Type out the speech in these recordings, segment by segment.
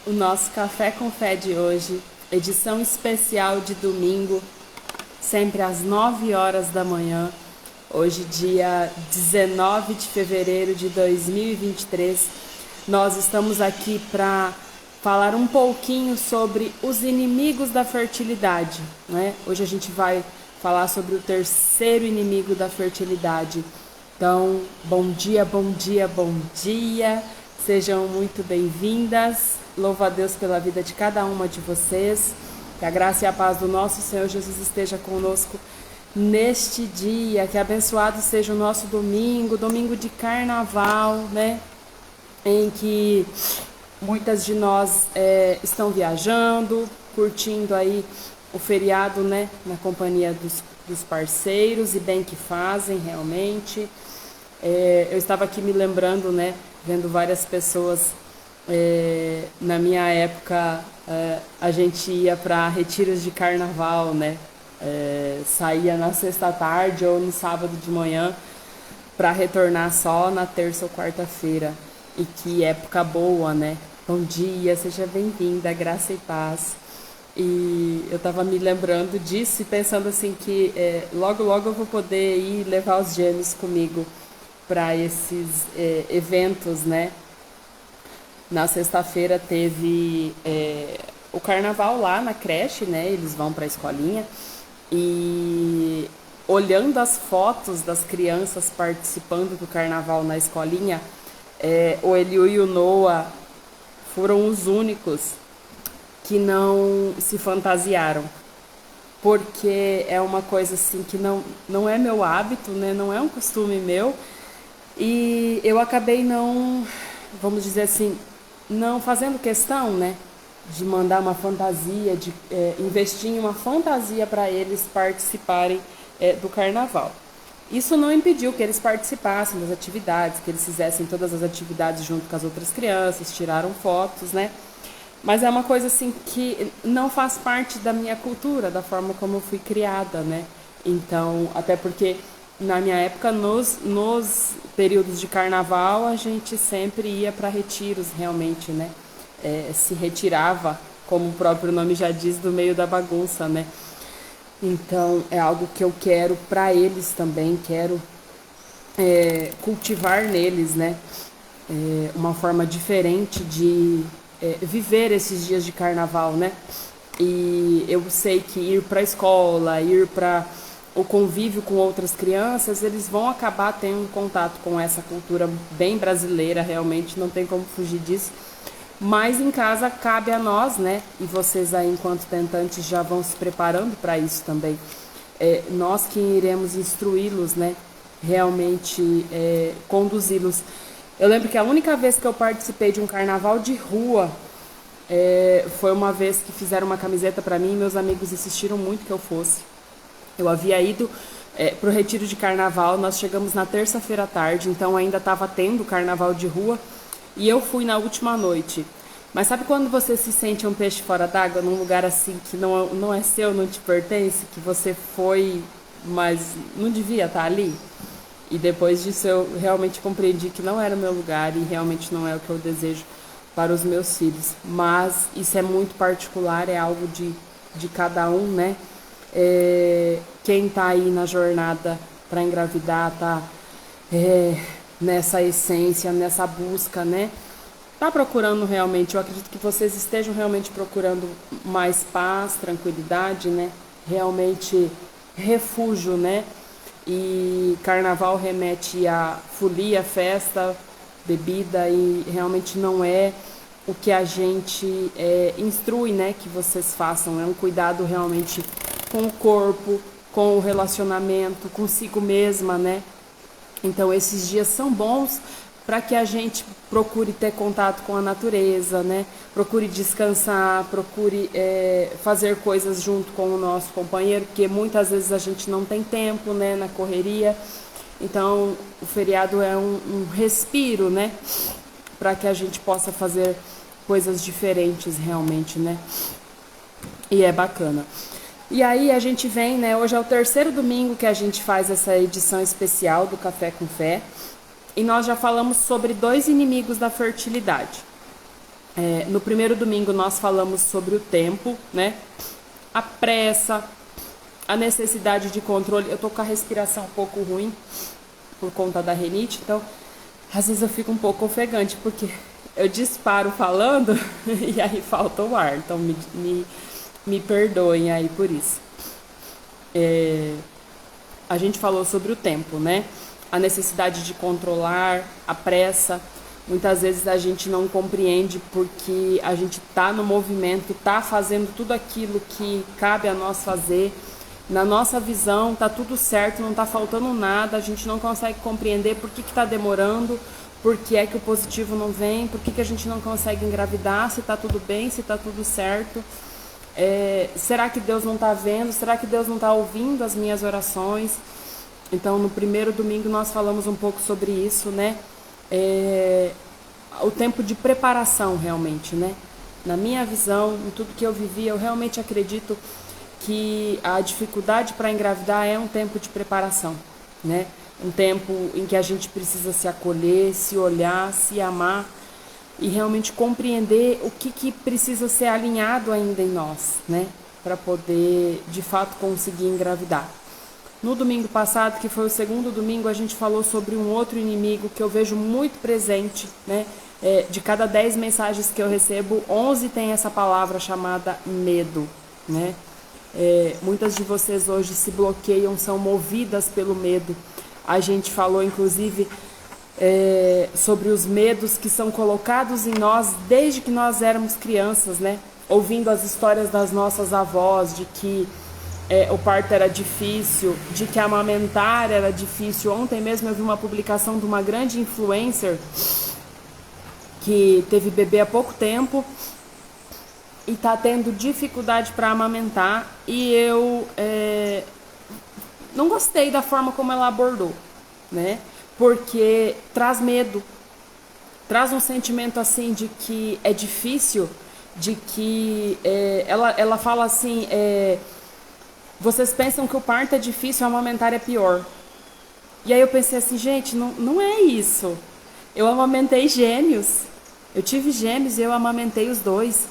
o nosso Café com Fé de hoje, edição especial de domingo, sempre às 9 horas da manhã. Hoje, dia 19 de fevereiro de 2023, nós estamos aqui para falar um pouquinho sobre os inimigos da fertilidade, né? Hoje a gente vai falar sobre o terceiro inimigo da fertilidade. Então, bom dia, bom dia, bom dia. Sejam muito bem-vindas. Louvo a Deus pela vida de cada uma de vocês. Que a graça e a paz do nosso Senhor Jesus esteja conosco neste dia. Que abençoado seja o nosso domingo, domingo de carnaval, né? Em que muitas de nós estão viajando, curtindo aí o feriado, né? Na companhia dos parceiros, e bem que fazem realmente. Eu estava aqui me lembrando, né? Vendo várias pessoas. Na minha época, a gente ia para retiros de carnaval, né? Saía na sexta tarde ou no sábado de manhã para retornar só na terça ou quarta-feira. E que época boa, né? Bom dia, seja bem-vinda, graça e paz. E eu estava me lembrando disso e pensando assim que logo logo eu vou poder ir levar os gêmeos comigo para esses eventos, né? Na sexta-feira teve o carnaval lá na creche, né? Eles vão para a escolinha e olhando as fotos das crianças participando do carnaval na escolinha, o Eliu e o Noah foram os únicos que não se fantasiaram, porque é uma coisa assim que não é meu hábito, né? Não é um costume meu, e eu acabei não, vamos dizer assim, não fazendo questão, né, de mandar uma fantasia, de investir em uma fantasia para eles participarem do carnaval. Isso não impediu que eles participassem das atividades, que eles fizessem todas as atividades junto com as outras crianças, tiraram fotos, né? Mas é uma coisa assim que não faz parte da minha cultura, da forma como eu fui criada, né? Então, até porque na minha época, nos períodos de carnaval, a gente sempre ia para retiros, realmente, né? Se retirava, como o próprio nome já diz, do meio da bagunça, né? Então, é algo que eu quero para eles também, quero cultivar neles, né? Uma forma diferente de viver esses dias de carnaval, né? E eu sei que ir para a escola, ir para o convívio com outras crianças, eles vão acabar tendo um contato com essa cultura bem brasileira, realmente, não tem como fugir disso. Mas em casa cabe a nós, né? E vocês aí, enquanto tentantes, já vão se preparando para isso também. Nós que iremos instruí-los, né? Realmente conduzi-los. Eu lembro que a única vez que eu participei de um carnaval de rua foi uma vez que fizeram uma camiseta para mim e meus amigos insistiram muito que eu fosse. Eu havia ido para o retiro de carnaval, nós chegamos na terça-feira à tarde, então ainda estava tendo carnaval de rua, e eu fui na última noite. Mas sabe quando você se sente um peixe fora d'água, num lugar assim que não é seu, não te pertence, que você foi, mas não devia estar ali? E depois disso eu realmente compreendi que não era o meu lugar e realmente não é o que eu desejo para os meus filhos. Mas isso é muito particular, é algo de cada um, né? Quem tá aí na jornada para engravidar, tá nessa essência, nessa busca, né? Tá procurando realmente, eu acredito que vocês estejam realmente procurando mais paz, tranquilidade, né? Realmente refúgio, né? E carnaval remete a folia, festa, bebida, e realmente não é o que a gente instrui, né? Que vocês façam, é um cuidado realmente com o corpo, com o relacionamento, consigo mesma, né? Então esses dias são bons para que a gente procure ter contato com a natureza, né? Procure descansar, procure fazer coisas junto com o nosso companheiro, porque muitas vezes a gente não tem tempo, né? Na correria. Então o feriado é um respiro, né? Para que a gente possa fazer coisas diferentes realmente, né? E é bacana. E aí a gente vem, né? Hoje é o terceiro domingo que a gente faz essa edição especial do Café com Fé. E nós já falamos sobre 2 inimigos da fertilidade. No primeiro domingo nós falamos sobre o tempo, né? A pressa, a necessidade de controle. Eu tô com a respiração um pouco ruim por conta da rinite, então às vezes eu fico um pouco ofegante, porque eu disparo falando e aí falta o ar, então me perdoem aí por isso. A gente falou sobre o tempo, né? A necessidade de controlar, a pressa. Muitas vezes a gente não compreende porque a gente está no movimento, está fazendo tudo aquilo que cabe a nós fazer. Na nossa visão está tudo certo, não está faltando nada, a gente não consegue compreender por que está demorando, por que é que o positivo não vem, por que a gente não consegue engravidar, se está tudo bem, se está tudo certo. Será que Deus não está vendo? Será que Deus não está ouvindo as minhas orações? Então, no primeiro domingo nós falamos um pouco sobre isso, né? O tempo de preparação realmente, né? Na minha visão, em tudo que eu vivi, eu realmente acredito que a dificuldade para engravidar é um tempo de preparação, né? Um tempo em que a gente precisa se acolher, se olhar, se amar e realmente compreender o que precisa ser alinhado ainda em nós, né? Para poder, de fato, conseguir engravidar. No domingo passado, que foi o segundo domingo, a gente falou sobre um outro inimigo que eu vejo muito presente, né? De cada 10 mensagens que eu recebo, 11 tem essa palavra chamada medo, né? Muitas de vocês hoje se bloqueiam, são movidas pelo medo. A gente falou, inclusive, sobre os medos que são colocados em nós desde que nós éramos crianças, né? Ouvindo as histórias das nossas avós, de que o parto era difícil, de que amamentar era difícil. Ontem mesmo eu vi uma publicação de uma grande influencer que teve bebê há pouco tempo e está tendo dificuldade para amamentar, e eu não gostei da forma como ela abordou, né? Porque traz medo, traz um sentimento assim de que é difícil, de que ela fala assim, vocês pensam que o parto é difícil, amamentar é pior. E aí eu pensei assim, gente, não é isso. Eu amamentei gêmeos, eu tive gêmeos e eu amamentei os dois.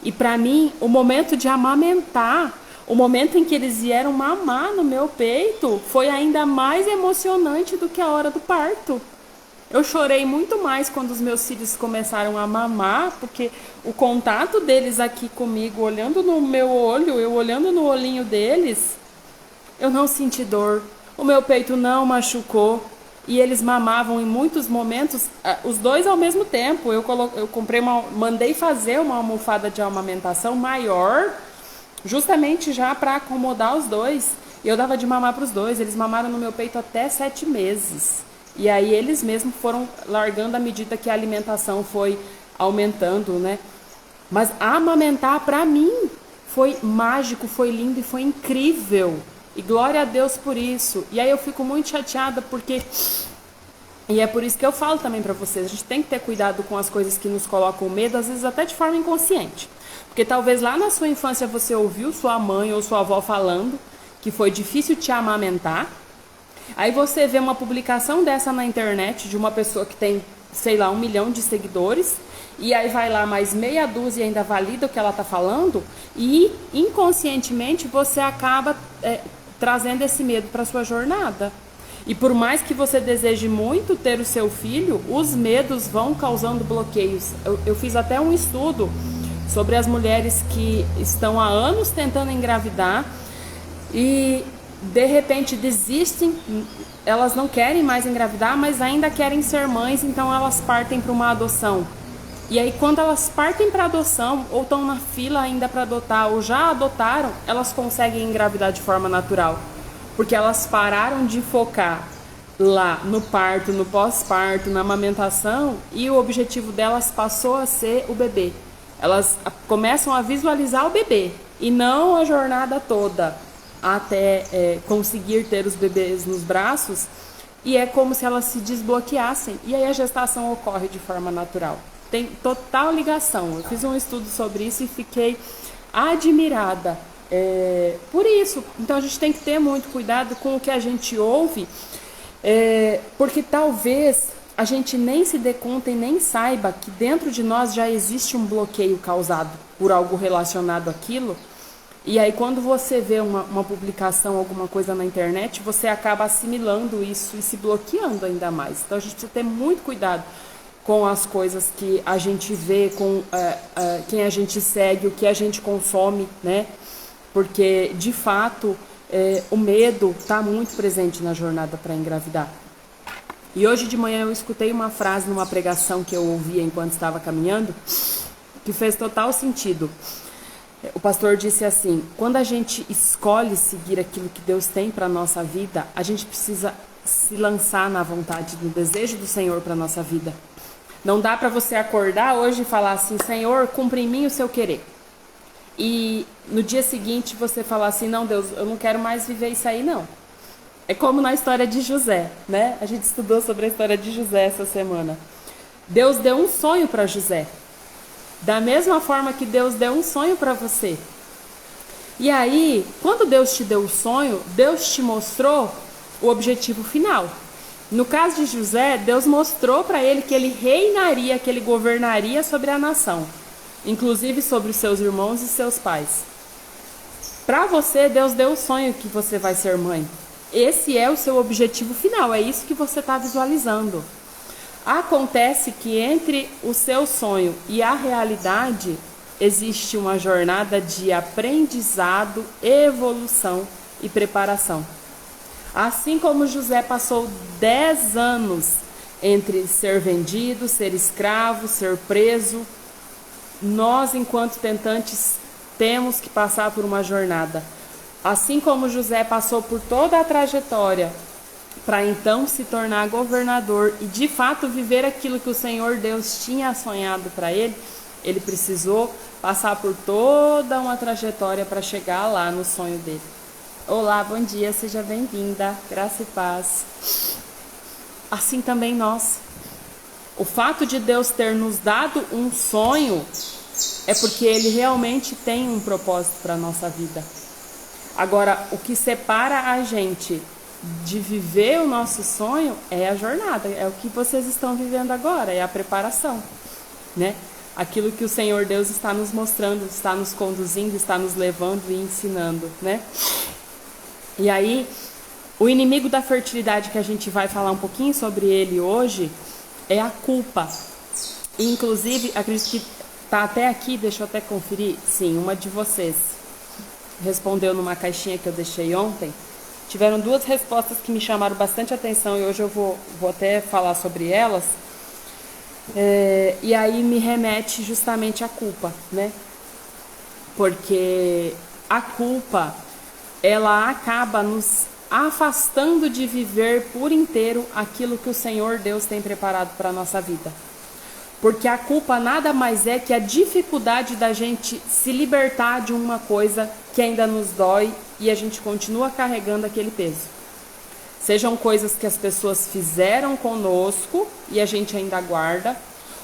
E para mim, o momento de amamentar, o momento em que eles vieram mamar no meu peito, foi ainda mais emocionante do que a hora do parto. Eu chorei muito mais quando os meus filhos começaram a mamar, porque o contato deles aqui comigo, olhando no meu olho, eu olhando no olhinho deles, eu não senti dor. O meu peito não machucou. E eles mamavam em muitos momentos, os dois ao mesmo tempo. Eu mandei fazer uma almofada de amamentação maior, justamente já para acomodar os dois. E eu dava de mamar para os dois. Eles mamaram no meu peito até 7 meses. E aí eles mesmos foram largando à medida que a alimentação foi aumentando, né? Mas amamentar para mim foi mágico, foi lindo e foi incrível. E glória a Deus por isso. E aí eu fico muito chateada porque... E é por isso que eu falo também para vocês. A gente tem que ter cuidado com as coisas que nos colocam medo, às vezes até de forma inconsciente. Porque talvez lá na sua infância você ouviu sua mãe ou sua avó falando que foi difícil te amamentar. Aí você vê uma publicação dessa na internet de uma pessoa que tem, sei lá, 1 milhão de seguidores, e aí vai lá mais meia dúzia e ainda valida o que ela está falando, e inconscientemente você acaba trazendo esse medo para sua jornada. E por mais que você deseje muito ter o seu filho, os medos vão causando bloqueios. Eu fiz até um estudo sobre as mulheres que estão há anos tentando engravidar e de repente desistem, elas não querem mais engravidar, mas ainda querem ser mães, então elas partem para uma adoção. E aí quando elas partem para adoção, ou estão na fila ainda para adotar, ou já adotaram, elas conseguem engravidar de forma natural. Porque elas pararam de focar lá no parto, no pós-parto, na amamentação, e o objetivo delas passou a ser o bebê. Elas começam a visualizar o bebê, e não a jornada toda até conseguir ter os bebês nos braços, e é como se elas se desbloqueassem, e aí a gestação ocorre de forma natural. Tem total ligação. Eu fiz um estudo sobre isso e fiquei admirada por isso. Então a gente tem que ter muito cuidado com o que a gente ouve, porque talvez a gente nem se dê conta e nem saiba que dentro de nós já existe um bloqueio causado por algo relacionado àquilo. E aí quando você vê uma publicação, alguma coisa na internet, você acaba assimilando isso e se bloqueando ainda mais. Então a gente precisa ter muito cuidado com as coisas que a gente vê, com quem a gente segue, o que a gente consome, né? Porque, de fato, o medo está muito presente na jornada para engravidar. E hoje de manhã eu escutei uma frase numa pregação que eu ouvia enquanto estava caminhando, que fez total sentido. O pastor disse assim: quando a gente escolhe seguir aquilo que Deus tem para a nossa vida, a gente precisa se lançar na vontade, no desejo do Senhor para a nossa vida. Não dá para você acordar hoje e falar assim: Senhor, cumpre em mim o seu querer. E no dia seguinte você falar assim: não, Deus, eu não quero mais viver isso aí, não. É como na história de José, né? A gente estudou sobre a história de José essa semana. Deus deu um sonho para José. Da mesma forma que Deus deu um sonho para você. E aí, quando Deus te deu o sonho, Deus te mostrou o objetivo final. No caso de José, Deus mostrou para ele que ele reinaria, que ele governaria sobre a nação, inclusive sobre os seus irmãos e seus pais. Para você, Deus deu o sonho que você vai ser mãe. Esse é o seu objetivo final, é isso que você está visualizando. Acontece que entre o seu sonho e a realidade existe uma jornada de aprendizado, evolução e preparação. Assim como José passou 10 anos entre ser vendido, ser escravo, ser preso, nós, enquanto tentantes, temos que passar por uma jornada. Assim como José passou por toda a trajetória para então se tornar governador e de fato viver aquilo que o Senhor Deus tinha sonhado para ele, ele precisou passar por toda uma trajetória para chegar lá no sonho dele. Olá, bom dia, seja bem-vinda, graça e paz. Assim também nós. O fato de Deus ter nos dado um sonho é porque Ele realmente tem um propósito para a nossa vida. Agora, o que separa a gente de viver o nosso sonho é a jornada, é o que vocês estão vivendo agora, é a preparação, né? Aquilo que o Senhor Deus está nos mostrando, está nos conduzindo, está nos levando e ensinando, né? E aí, o inimigo da fertilidade que a gente vai falar um pouquinho sobre ele hoje é a culpa. E, inclusive, acredito que tá até aqui, deixa eu até conferir. Sim, uma de vocês respondeu numa caixinha que eu deixei ontem. Tiveram 2 respostas que me chamaram bastante atenção e hoje eu vou até falar sobre elas. E aí me remete justamente à culpa, né? Porque a culpa, ela acaba nos afastando de viver por inteiro aquilo que o Senhor Deus tem preparado para a nossa vida. Porque a culpa nada mais é que a dificuldade da gente se libertar de uma coisa que ainda nos dói e a gente continua carregando aquele peso. Sejam coisas que as pessoas fizeram conosco e a gente ainda guarda,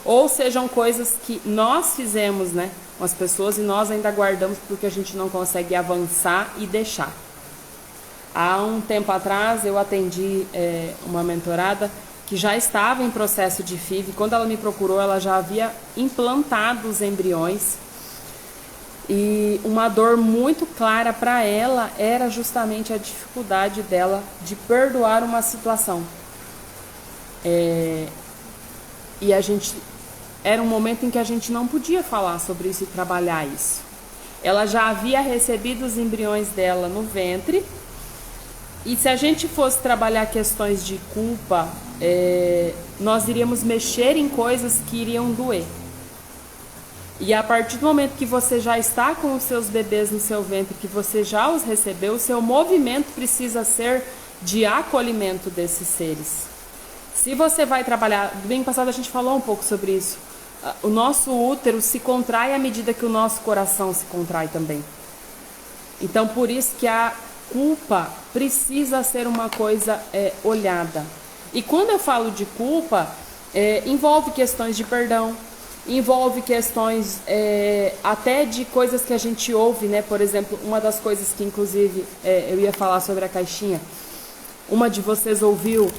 ou sejam coisas que nós fizemos, né, com as pessoas e nós ainda guardamos porque a gente não consegue avançar e deixar. Há um tempo atrás eu atendi uma mentorada que já estava em processo de FIV. Quando ela me procurou, ela já havia implantado os embriões. E uma dor muito clara para ela era justamente a dificuldade dela de perdoar uma situação. E era um momento em que a gente não podia falar sobre isso e trabalhar isso. Ela já havia recebido os embriões dela no ventre. E se a gente fosse trabalhar questões de culpa, nós iríamos mexer em coisas que iriam doer. E a partir do momento que você já está com os seus bebês no seu ventre, que você já os recebeu, o seu movimento precisa ser de acolhimento desses seres. Se você vai trabalhar, domingo passado a gente falou um pouco sobre isso, o nosso útero se contrai à medida que o nosso coração se contrai também. Então por isso que a culpa precisa ser uma coisa olhada. E quando eu falo de culpa, envolve questões de perdão, envolve questões até de coisas que a gente ouve, né? Por exemplo, uma das coisas que inclusive eu ia falar sobre a caixinha, uma de vocês ouviu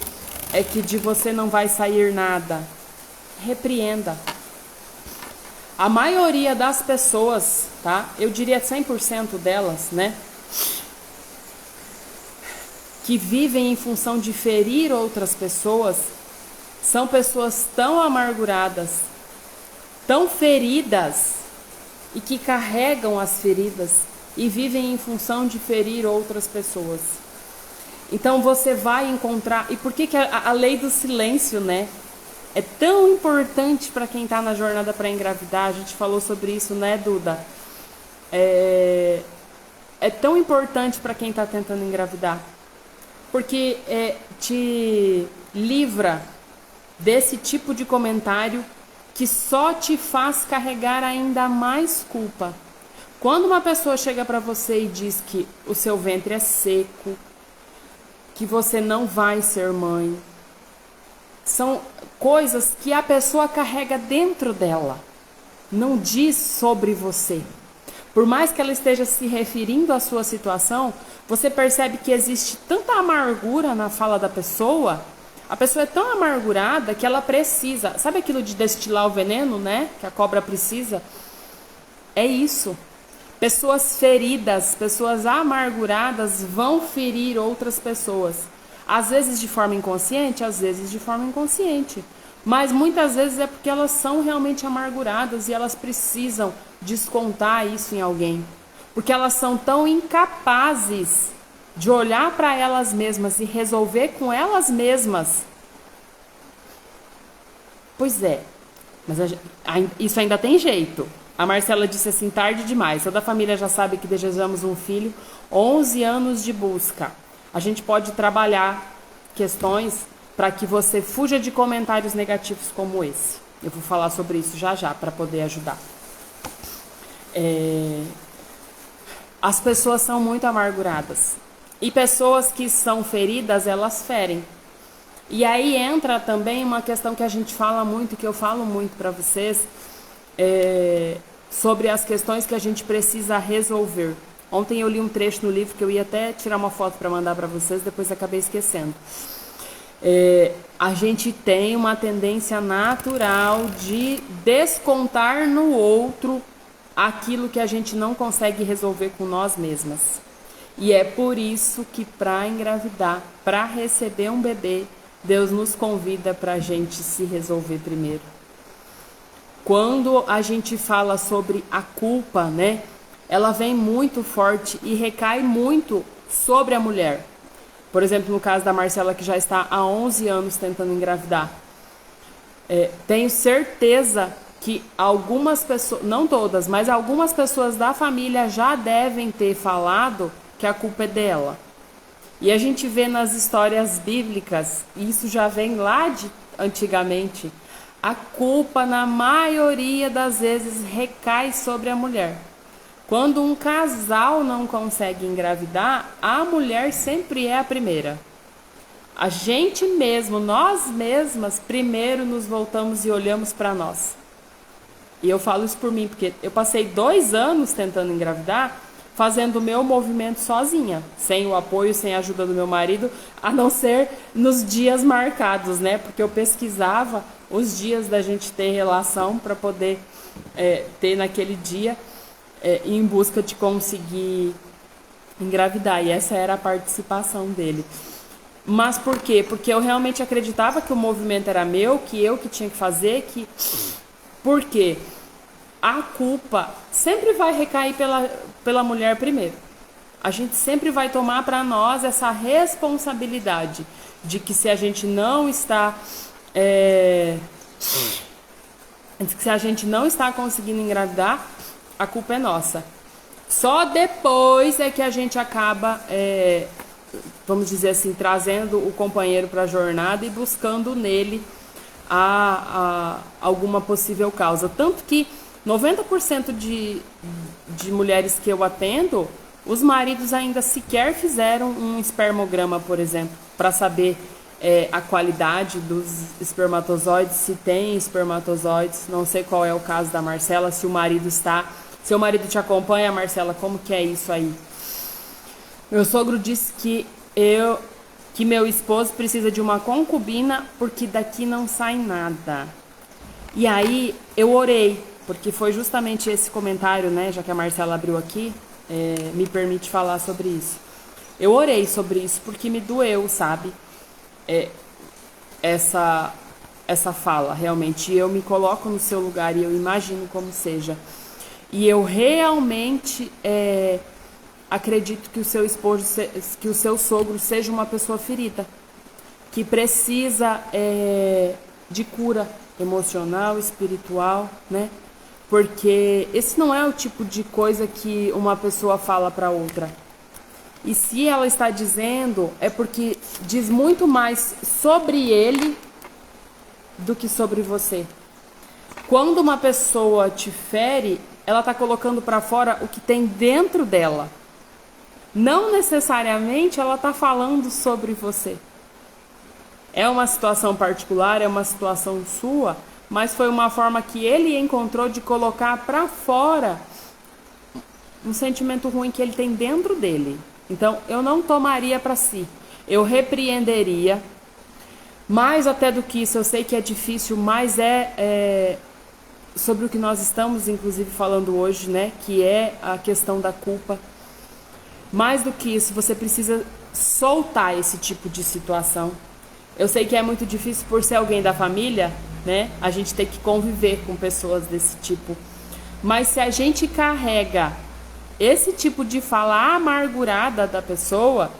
é que de você não vai sair nada. Repreenda. A maioria das pessoas, tá? Eu diria 100% delas, né? Que vivem em função de ferir outras pessoas, são pessoas tão amarguradas, tão feridas, e que carregam as feridas e vivem em função de ferir outras pessoas. Então você vai encontrar... E por que a lei do silêncio, né? É tão importante para quem está na jornada para engravidar. A gente falou sobre isso, né, Duda? É tão importante para quem está tentando engravidar. Porque te livra desse tipo de comentário que só te faz carregar ainda mais culpa. Quando uma pessoa chega para você e diz que o seu ventre é seco, que você não vai ser mãe, são coisas que a pessoa carrega dentro dela, não diz sobre você. Por mais que ela esteja se referindo à sua situação, você percebe que existe tanta amargura na fala da pessoa. A pessoa é tão amargurada que ela precisa... Sabe aquilo de destilar o veneno, né? Que a cobra precisa? É isso. Pessoas feridas, pessoas amarguradas vão ferir outras pessoas. Às vezes de forma inconsciente, às vezes de forma inconsciente. Mas muitas vezes é porque elas são realmente amarguradas e elas precisam descontar isso em alguém. Porque elas são tão incapazes de olhar para elas mesmas e resolver com elas mesmas. Pois é, mas isso ainda tem jeito. A Marcela disse assim, tarde demais. Toda a família já sabe que desejamos um filho. 11 anos de busca. A gente pode trabalhar questões para que você fuja de comentários negativos como esse. Eu vou falar sobre isso já já para poder ajudar. As pessoas são muito amarguradas. E pessoas que são feridas, elas ferem. E aí entra também uma questão que a gente fala muito, que eu falo muito para vocês, sobre as questões que a gente precisa resolver. Ontem eu li um trecho no livro que eu ia até tirar uma foto para mandar para vocês, depois acabei esquecendo. A gente tem uma tendência natural de descontar no outro aquilo que a gente não consegue resolver com nós mesmas. E é por isso que para engravidar, para receber um bebê, Deus nos convida para a gente se resolver primeiro. Quando a gente fala sobre a culpa, né? Ela vem muito forte e recai muito sobre a mulher. Por exemplo, no caso da Marcela, que já está há 11 anos tentando engravidar. Tenho certeza que algumas pessoas, não todas, mas algumas pessoas da família já devem ter falado que a culpa é dela. E a gente vê nas histórias bíblicas, e isso já vem lá de antigamente, a culpa na maioria das vezes recai sobre a mulher. Quando um casal não consegue engravidar, a mulher sempre é a primeira. A gente mesmo, nós mesmas, primeiro nos voltamos e olhamos para nós. E eu falo isso por mim, porque eu passei 2 anos tentando engravidar, fazendo o meu movimento sozinha, sem o apoio, sem a ajuda do meu marido, a não ser nos dias marcados, né? Porque eu pesquisava os dias da gente ter relação para poder ter naquele dia, em busca de conseguir engravidar. E essa era a participação dele. Mas por quê? Porque eu realmente acreditava que o movimento era meu, que eu que tinha que fazer, que... Por quê? A culpa sempre vai recair pela mulher primeiro. A gente sempre vai tomar para nós essa responsabilidade de que se a gente não está se a gente não está conseguindo engravidar, a culpa é nossa. Só depois é que a gente acaba, vamos dizer assim, trazendo o companheiro para a jornada e buscando nele alguma possível causa. Tanto que 90% de mulheres que eu atendo, os maridos ainda sequer fizeram um espermograma, por exemplo, para saber a qualidade dos espermatozoides, se tem espermatozoides. Não sei qual é o caso da Marcela, se o marido está... Seu marido te acompanha, Marcela, como que é isso aí? Meu sogro disse que que meu esposo precisa de uma concubina porque daqui não sai nada. E aí eu orei, porque foi justamente esse comentário, né, já que a Marcela abriu aqui, me permite falar sobre isso. Eu orei sobre isso porque me doeu, sabe? Essa fala, realmente. E eu me coloco no seu lugar e eu imagino como seja. E eu realmente acredito que o seu esposo, que o seu sogro seja uma pessoa ferida, que precisa de cura emocional, espiritual, né? Porque esse não é o tipo de coisa que uma pessoa fala para outra. E se ela está dizendo, é porque diz muito mais sobre ele do que sobre você. Quando uma pessoa te fere, ela está colocando para fora o que tem dentro dela. Não necessariamente ela está falando sobre você. É uma situação particular, é uma situação sua, mas foi uma forma que ele encontrou de colocar para fora um sentimento ruim que ele tem dentro dele. Então, eu não tomaria para si. Eu repreenderia. Mais até do que isso, eu sei que é difícil, mas sobre o que nós estamos, inclusive, falando hoje, né? Que é a questão da culpa. Mais do que isso, você precisa soltar esse tipo de situação. Eu sei que é muito difícil por ser alguém da família, né? A gente tem que conviver com pessoas desse tipo. Mas se a gente carrega esse tipo de fala amargurada da pessoa,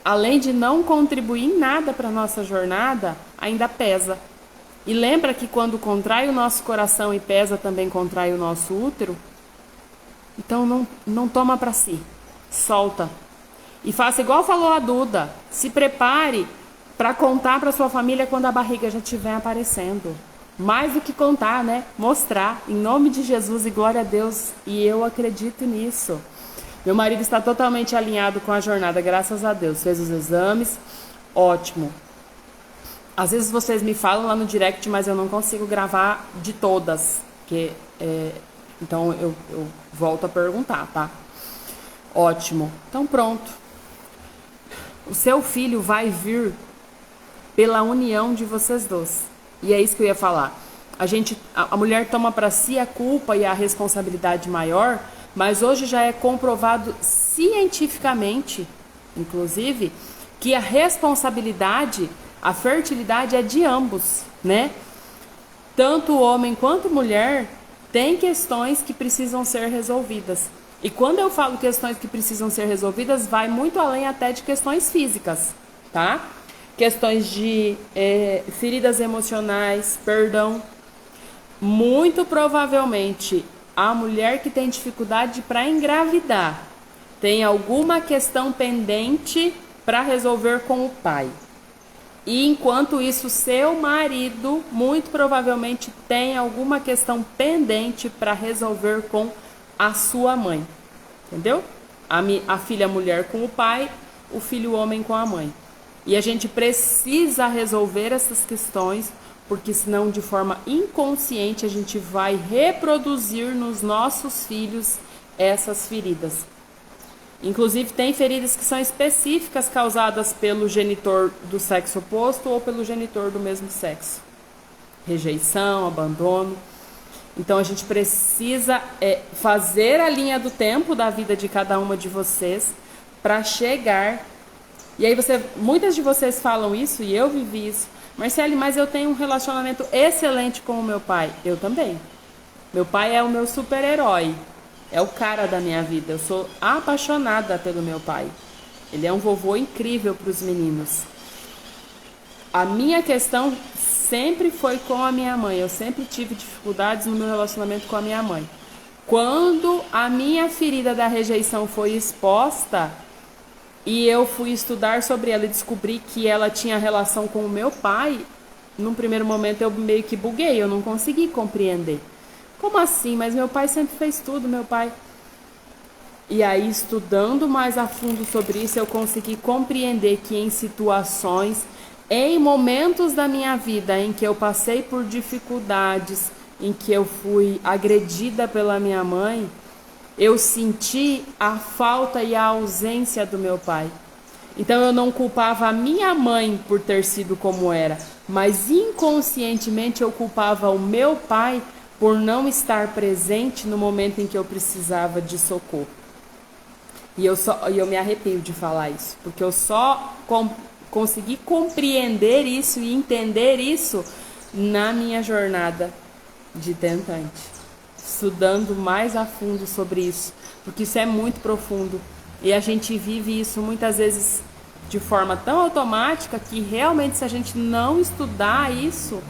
além de não contribuir em nada para a nossa jornada, ainda pesa. E lembra que quando contrai o nosso coração e pesa, também contrai o nosso útero? Então não toma para si, solta. E faça igual falou a Duda, se prepare para contar para sua família quando a barriga já estiver aparecendo. Mais do que contar, né? Mostrar, em nome de Jesus e glória a Deus. E eu acredito nisso. Meu marido está totalmente alinhado com a jornada, graças a Deus. Fez os exames, ótimo. Às vezes vocês me falam lá no direct, mas eu não consigo gravar de todas. Então eu volto a perguntar, tá? Ótimo. Então pronto. O seu filho vai vir pela união de vocês dois. E é isso que eu ia falar. A mulher toma para si a culpa e a responsabilidade maior, mas hoje já é comprovado cientificamente, inclusive, que a responsabilidade, a fertilidade é de ambos, né? Tanto o homem quanto a mulher têm questões que precisam ser resolvidas. E quando eu falo questões que precisam ser resolvidas, vai muito além até de questões físicas, tá? Questões de feridas emocionais, perdão. Muito provavelmente a mulher que tem dificuldade para engravidar tem alguma questão pendente para resolver com o pai. E enquanto isso, seu marido muito provavelmente tem alguma questão pendente para resolver com a sua mãe. Entendeu? A filha mulher com o pai, o filho homem com a mãe. E a gente precisa resolver essas questões, porque senão de forma inconsciente a gente vai reproduzir nos nossos filhos essas feridas. Inclusive tem feridas que são específicas causadas pelo genitor do sexo oposto ou pelo genitor do mesmo sexo. Rejeição, abandono. Então a gente precisa fazer a linha do tempo da vida de cada uma de vocês para chegar. E aí muitas de vocês falam isso e eu vivi isso. Marcele, mas eu tenho um relacionamento excelente com o meu pai. Eu também. Meu pai é o meu super-herói. É o cara da minha vida. Eu sou apaixonada pelo meu pai. Ele é um vovô incrível para os meninos. A minha questão sempre foi com a minha mãe. Eu sempre tive dificuldades no meu relacionamento com a minha mãe. Quando a minha ferida da rejeição foi exposta e eu fui estudar sobre ela e descobri que ela tinha relação com o meu pai, num primeiro momento eu meio que buguei, eu não consegui compreender. Como assim? Mas meu pai sempre fez tudo, meu pai. E aí, estudando mais a fundo sobre isso, eu consegui compreender que em situações, em momentos da minha vida em que eu passei por dificuldades, em que eu fui agredida pela minha mãe, eu senti a falta e a ausência do meu pai. Então eu não culpava a minha mãe por ter sido como era, mas inconscientemente eu culpava o meu pai por não estar presente no momento em que eu precisava de socorro. E eu me arrepio de falar isso, porque eu só consegui compreender isso e entender isso na minha jornada de tentante, estudando mais a fundo sobre isso, porque isso é muito profundo e a gente vive isso muitas vezes de forma tão automática que realmente, se a gente não estudar isso,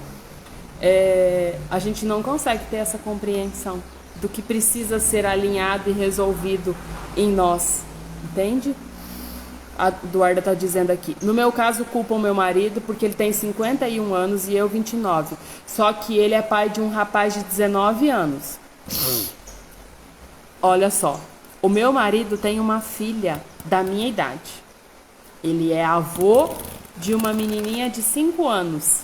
a gente não consegue ter essa compreensão do que precisa ser alinhado e resolvido em nós, entende? A Eduarda está dizendo aqui: no meu caso, culpam meu marido porque ele tem 51 anos e eu 29. Só que ele é pai de um rapaz de 19 anos. Olha só, o meu marido tem uma filha da minha idade. Ele é avô de uma menininha de 5 anos.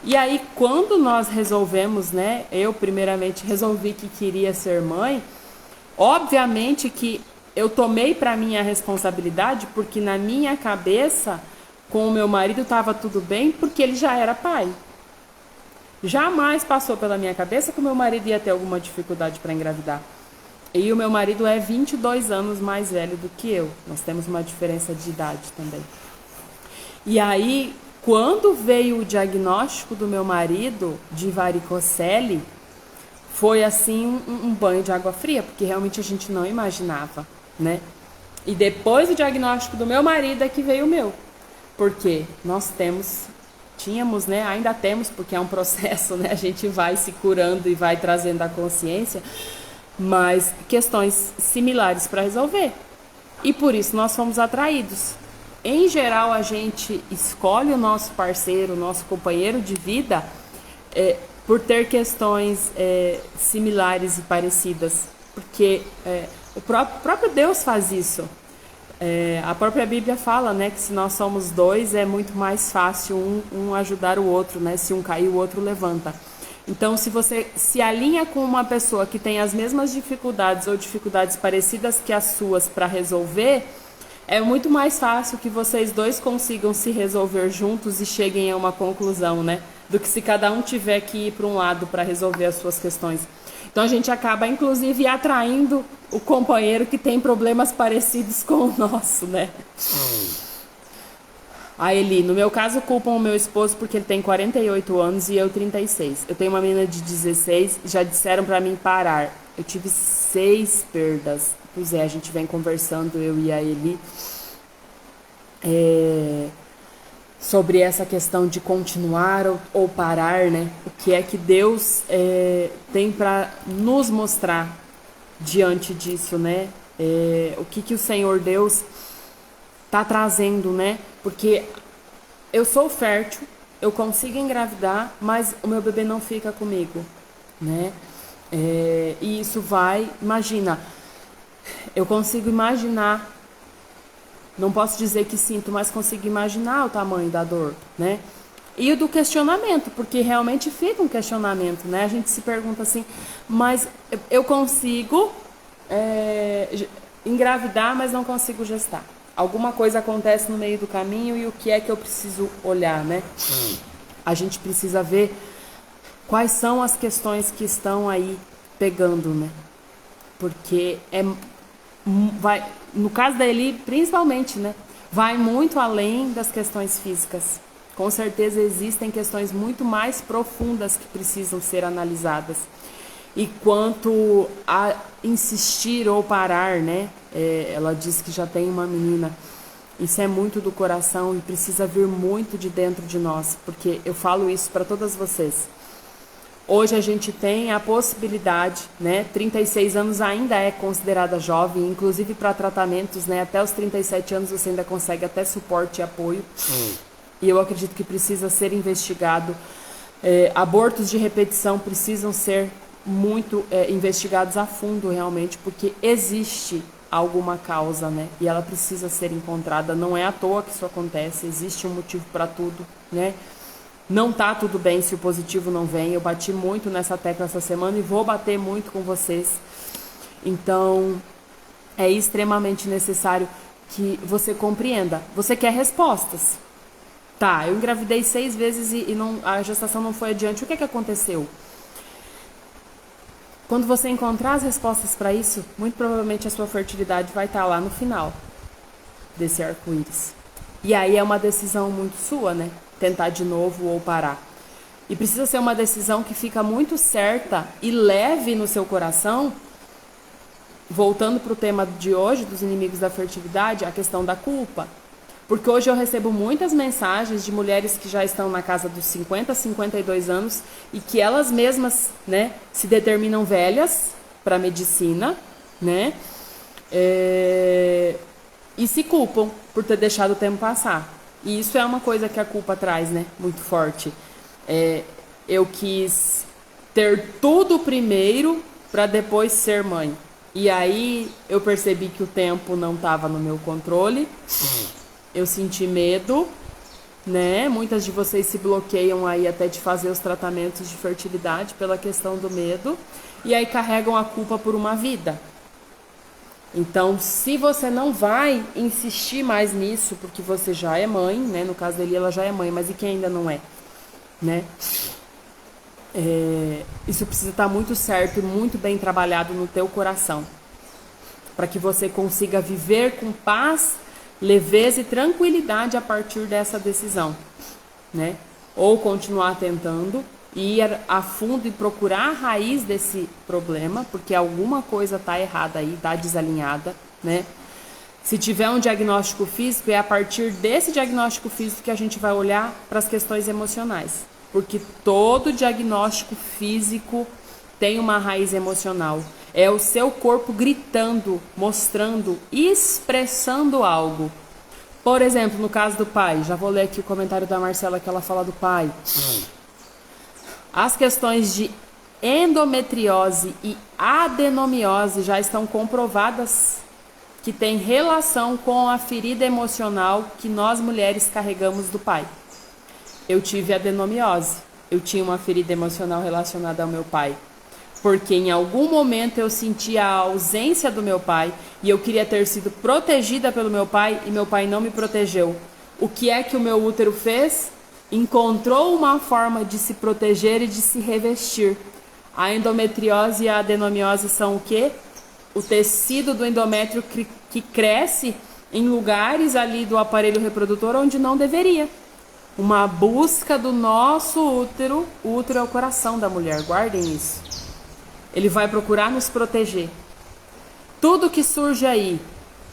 E aí, quando nós resolvemos, né? Eu primeiramente resolvi que queria ser mãe. Obviamente que eu tomei para mim a responsabilidade, porque na minha cabeça, com o meu marido estava tudo bem, porque ele já era pai. Jamais passou pela minha cabeça que o meu marido ia ter alguma dificuldade para engravidar. E o meu marido é 22 anos mais velho do que eu. Nós temos uma diferença de idade também. E aí, quando veio o diagnóstico do meu marido de varicocele, foi assim um banho de água fria, porque realmente a gente não imaginava, né? E depois do diagnóstico do meu marido é que veio o meu. Porque nós tínhamos, né? Ainda temos, porque é um processo, né? A gente vai se curando e vai trazendo a consciência, mas questões similares para resolver. E por isso nós fomos atraídos. Em geral, a gente escolhe o nosso parceiro, o nosso companheiro de vida, por ter questões similares e parecidas. Porque o próprio Deus faz isso. A própria Bíblia fala, né, que se nós somos dois, é muito mais fácil um ajudar o outro, né? Se um cair, o outro levanta. Então, se você se alinha com uma pessoa que tem as mesmas dificuldades ou dificuldades parecidas que as suas para resolver, é muito mais fácil que vocês dois consigam se resolver juntos e cheguem a uma conclusão, né? Do que se cada um tiver que ir para um lado para resolver as suas questões. Então, a gente acaba, inclusive, atraindo o companheiro que tem problemas parecidos com o nosso, né? A Eli: no meu caso, culpam o meu esposo porque ele tem 48 anos e eu 36. Eu tenho uma menina de 16, já disseram pra mim parar. Eu tive 6 perdas. Pois é, a gente vem conversando, eu e a Eli, sobre essa questão de continuar ou parar, né? O que é que Deus tem pra nos mostrar diante disso, né? O que o Senhor Deus tá trazendo, né? Porque eu sou fértil, eu consigo engravidar, mas o meu bebê não fica comigo, né? E isso imagina, eu consigo imaginar, não posso dizer que sinto, mas consigo imaginar o tamanho da dor, né? E o do questionamento, porque realmente fica um questionamento, né? A gente se pergunta assim, mas eu consigo engravidar, mas não consigo gestar. Alguma coisa acontece no meio do caminho e o que é que eu preciso olhar, né? A gente precisa ver quais são as questões que estão aí pegando, né? Porque no caso da Eli, principalmente, né? Vai muito além das questões físicas. Com certeza existem questões muito mais profundas que precisam ser analisadas. E quanto a insistir ou parar, né? Ela diz que já tem uma menina. Isso é muito do coração e precisa vir muito de dentro de nós, porque eu falo isso para todas vocês. Hoje a gente tem a possibilidade, né? 36 anos ainda é considerada jovem, inclusive para tratamentos, né? Até os 37 anos você ainda consegue até suporte e apoio. E eu acredito que precisa ser investigado. Abortos de repetição precisam ser muito investigados a fundo realmente, porque existe alguma causa, né? E ela precisa ser encontrada. Não é à toa que isso acontece, existe um motivo para tudo, né? Não tá tudo bem se o positivo não vem. Eu bati muito nessa tecla essa semana e vou bater muito com vocês. Então, é extremamente necessário que você compreenda. Você quer respostas. Tá, eu engravidei 6 vezes e a gestação não foi adiante. O que aconteceu? Quando você encontrar as respostas para isso, muito provavelmente a sua fertilidade vai estar lá no final desse arco-íris. E aí é uma decisão muito sua, né? Tentar de novo ou parar. E precisa ser uma decisão que fica muito certa e leve no seu coração. Voltando para o tema de hoje, dos inimigos da fertilidade, a questão da culpa. Porque hoje eu recebo muitas mensagens de mulheres que já estão na casa dos 50, 52 anos e que elas mesmas, né, se determinam velhas para a medicina, né, e se culpam por ter deixado o tempo passar. E isso é uma coisa que a culpa traz, né, muito forte. Eu quis ter tudo primeiro para depois ser mãe. E aí eu percebi que o tempo não estava no meu controle. Eu senti medo, né? Muitas de vocês se bloqueiam aí até de fazer os tratamentos de fertilidade pela questão do medo. E aí carregam a culpa por uma vida. Então, se você não vai insistir mais nisso, porque você já é mãe, né? No caso dele, ela já é mãe, mas e quem ainda não é? Né? Isso precisa estar muito certo e muito bem trabalhado no teu coração. Para que você consiga viver com paz, leveza e tranquilidade a partir dessa decisão, né? Ou continuar tentando, ir a fundo e procurar a raiz desse problema, porque alguma coisa está errada aí, está desalinhada, né? Se tiver um diagnóstico físico, é a partir desse diagnóstico físico que a gente vai olhar para as questões emocionais, porque todo diagnóstico físico tem uma raiz emocional. É o seu corpo gritando, mostrando, expressando algo. Por exemplo, no caso do pai, já vou ler aqui o comentário da Marcela que ela fala do pai. As questões de endometriose e adenomiose já estão comprovadas que tem relação com a ferida emocional que nós mulheres carregamos do pai. Eu tive adenomiose, eu tinha uma ferida emocional relacionada ao meu pai. Porque em algum momento eu senti a ausência do meu pai e eu queria ter sido protegida pelo meu pai e meu pai não me protegeu. O que é que o meu útero fez? Encontrou uma forma de se proteger e de se revestir. A endometriose e a adenomiose são o quê? O tecido do endométrio que cresce em lugares ali do aparelho reprodutor onde não deveria. Uma busca do nosso útero. O útero é o coração da mulher, guardem isso. Ele vai procurar nos proteger. Tudo que surge aí,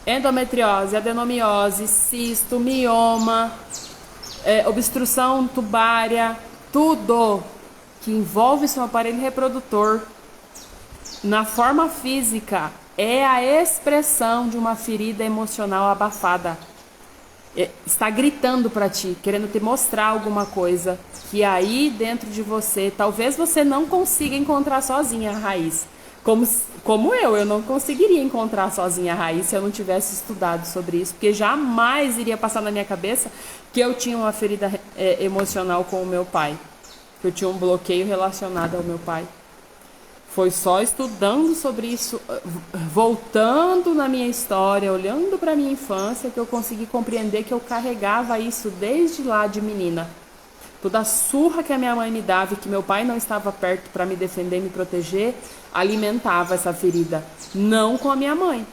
endometriose, adenomiose, cisto, mioma, obstrução tubária, tudo que envolve seu aparelho reprodutor, na forma física, é a expressão de uma ferida emocional abafada. Está gritando para ti, querendo te mostrar alguma coisa que aí dentro de você, talvez você não consiga encontrar sozinha a raiz. Como eu não conseguiria encontrar sozinha a raiz se eu não tivesse estudado sobre isso, porque jamais iria passar na minha cabeça que eu tinha uma ferida emocional com o meu pai, que eu tinha um bloqueio relacionado ao meu pai. Foi só estudando sobre isso, voltando na minha história, olhando para a minha infância, que eu consegui compreender que eu carregava isso desde lá de menina. Toda a surra que a minha mãe me dava e que meu pai não estava perto para me defender, me proteger, alimentava essa ferida. Não com a minha mãe,